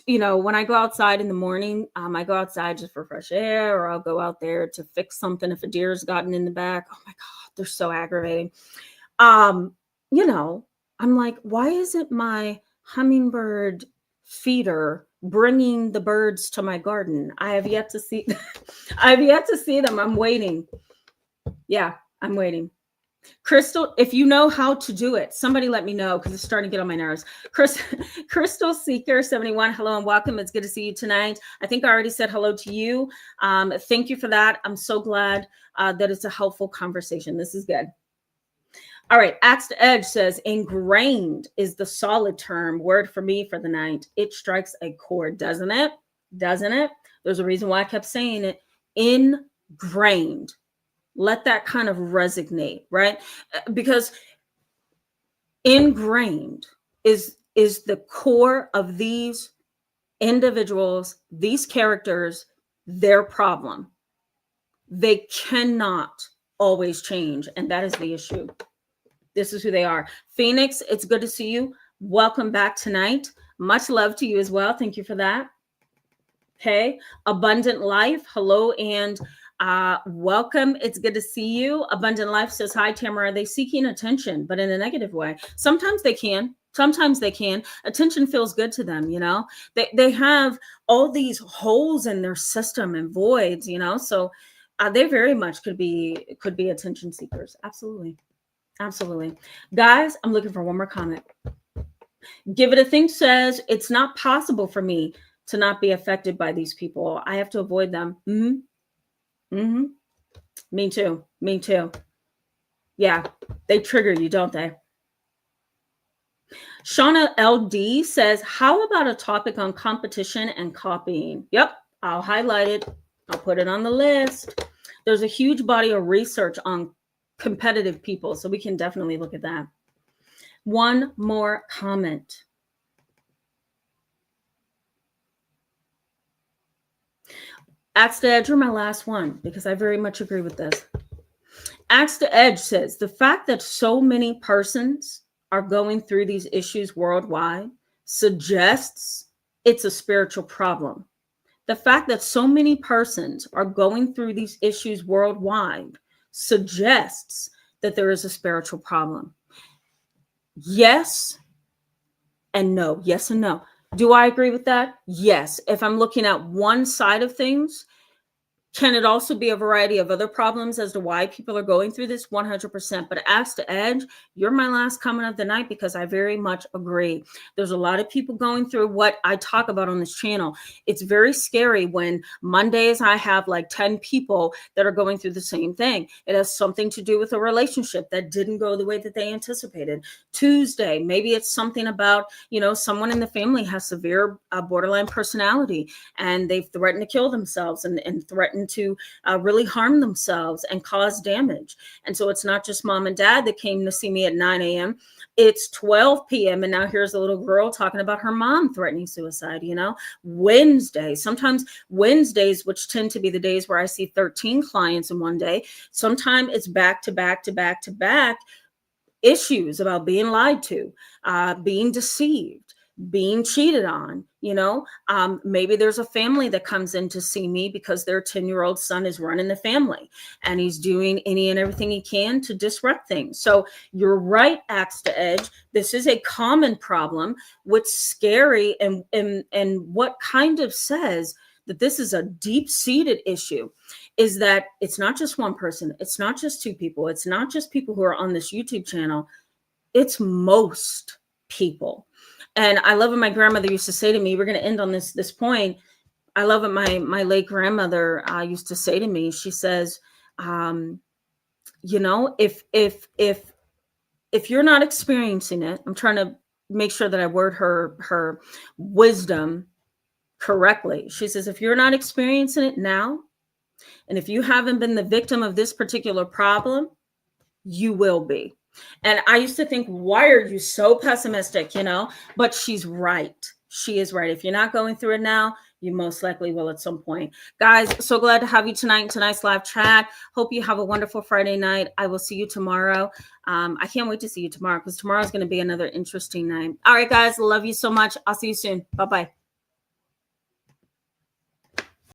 when I go outside in the morning, I go outside just for fresh air, or I'll go out there to fix something if a deer's gotten in the back. Oh my God, they're so aggravating. I'm like, why isn't my hummingbird feeder bringing the birds to my garden? I have yet to see them. I'm waiting. Yeah, I'm waiting. Crystal, if you know how to do it, somebody let me know because it's starting to get on my nerves. Crystal Seeker 71, hello and welcome. It's good to see you tonight. I think I already said hello to you. Thank you for that. I'm so glad that it's a helpful conversation. This is good. All right. Axe to Edge says ingrained is the solid term word for me for the night. It strikes a chord, doesn't it? Doesn't it? There's a reason why I kept saying it. Ingrained. Let that kind of resonate, right? Because ingrained is the core of these individuals, these characters, their problem. They cannot always change, and that is the issue. This is who they are. Phoenix, it's good to see you. Welcome back tonight. Much love to you as well. Thank you for that. Okay. Abundant Life, hello and welcome. It's good to see you. Abundant Life says, hi, Tamara. Are they seeking attention, but in a negative way? Sometimes they can. Sometimes they can. Attention feels good to them, you know. They have all these holes in their system and voids, you know. So they very much could be attention seekers. Absolutely. Absolutely. Guys, I'm looking for one more comment. Give it a think says, it's not possible for me to not be affected by these people. I have to avoid them. Me too. Me too. Yeah, they trigger you, don't they? Shauna LD says, how about a topic on competition and copying? Yep, I'll highlight it. I'll put it on the list. There's a huge body of research on competitive people, so we can definitely look at that. One more comment. Axe to Edge, you're my last one because I very much agree with this. Axe to Edge says the fact that so many persons are going through these issues worldwide suggests it's a spiritual problem. The fact that so many persons are going through these issues worldwide suggests that there is a spiritual problem. Yes and no. Yes and no. Do I agree with that? Yes. If I'm looking at one side of things, can it also be a variety of other problems as to why people are going through this? 100%. But Axe to Edge, you're my last comment of the night because I very much agree. There's a lot of people going through what I talk about on this channel. It's very scary when Mondays I have like 10 people that are going through the same thing. It has something to do with a relationship that didn't go the way that they anticipated. Tuesday, maybe it's something about, you know, someone in the family has severe borderline personality and they've threatened to kill themselves and threatened to really harm themselves and cause damage. And so it's not just mom and dad that came to see me at 9 a.m. It's 12 p.m. And now here's a little girl talking about her mom threatening suicide, you know. Wednesday, sometimes Wednesdays, which tend to be the days where I see 13 clients in one day, sometimes it's back to back to back to back issues about being lied to, being deceived, being cheated on, you know. Maybe there's a family that comes in to see me because their 10-year-old son is running the family and he's doing any and everything he can to disrupt things. So you're right, Axe to Edge. This is a common problem. What's scary and what kind of says that this is a deep-seated issue is that it's not just one person. It's not just two people. It's not just people who are on this YouTube channel. It's most people. And I love what my grandmother used to say to me. We're going to end on this point. I love what my late grandmother used to say to me. She says, you know, if you're not experiencing it, I'm trying to make sure that I word her wisdom correctly. She says, if you're not experiencing it now, and if you haven't been the victim of this particular problem, you will be. And I used to think, why are you so pessimistic, you know? But she's right. She is right. If you're not going through it now, you most likely will at some point. Guys, so glad to have you tonight in tonight's live chat. Hope you have a wonderful Friday night. I will see you tomorrow. I can't wait to see you tomorrow because tomorrow is going to be another interesting night. All right, guys, love you so much. I'll see you soon. Bye-bye.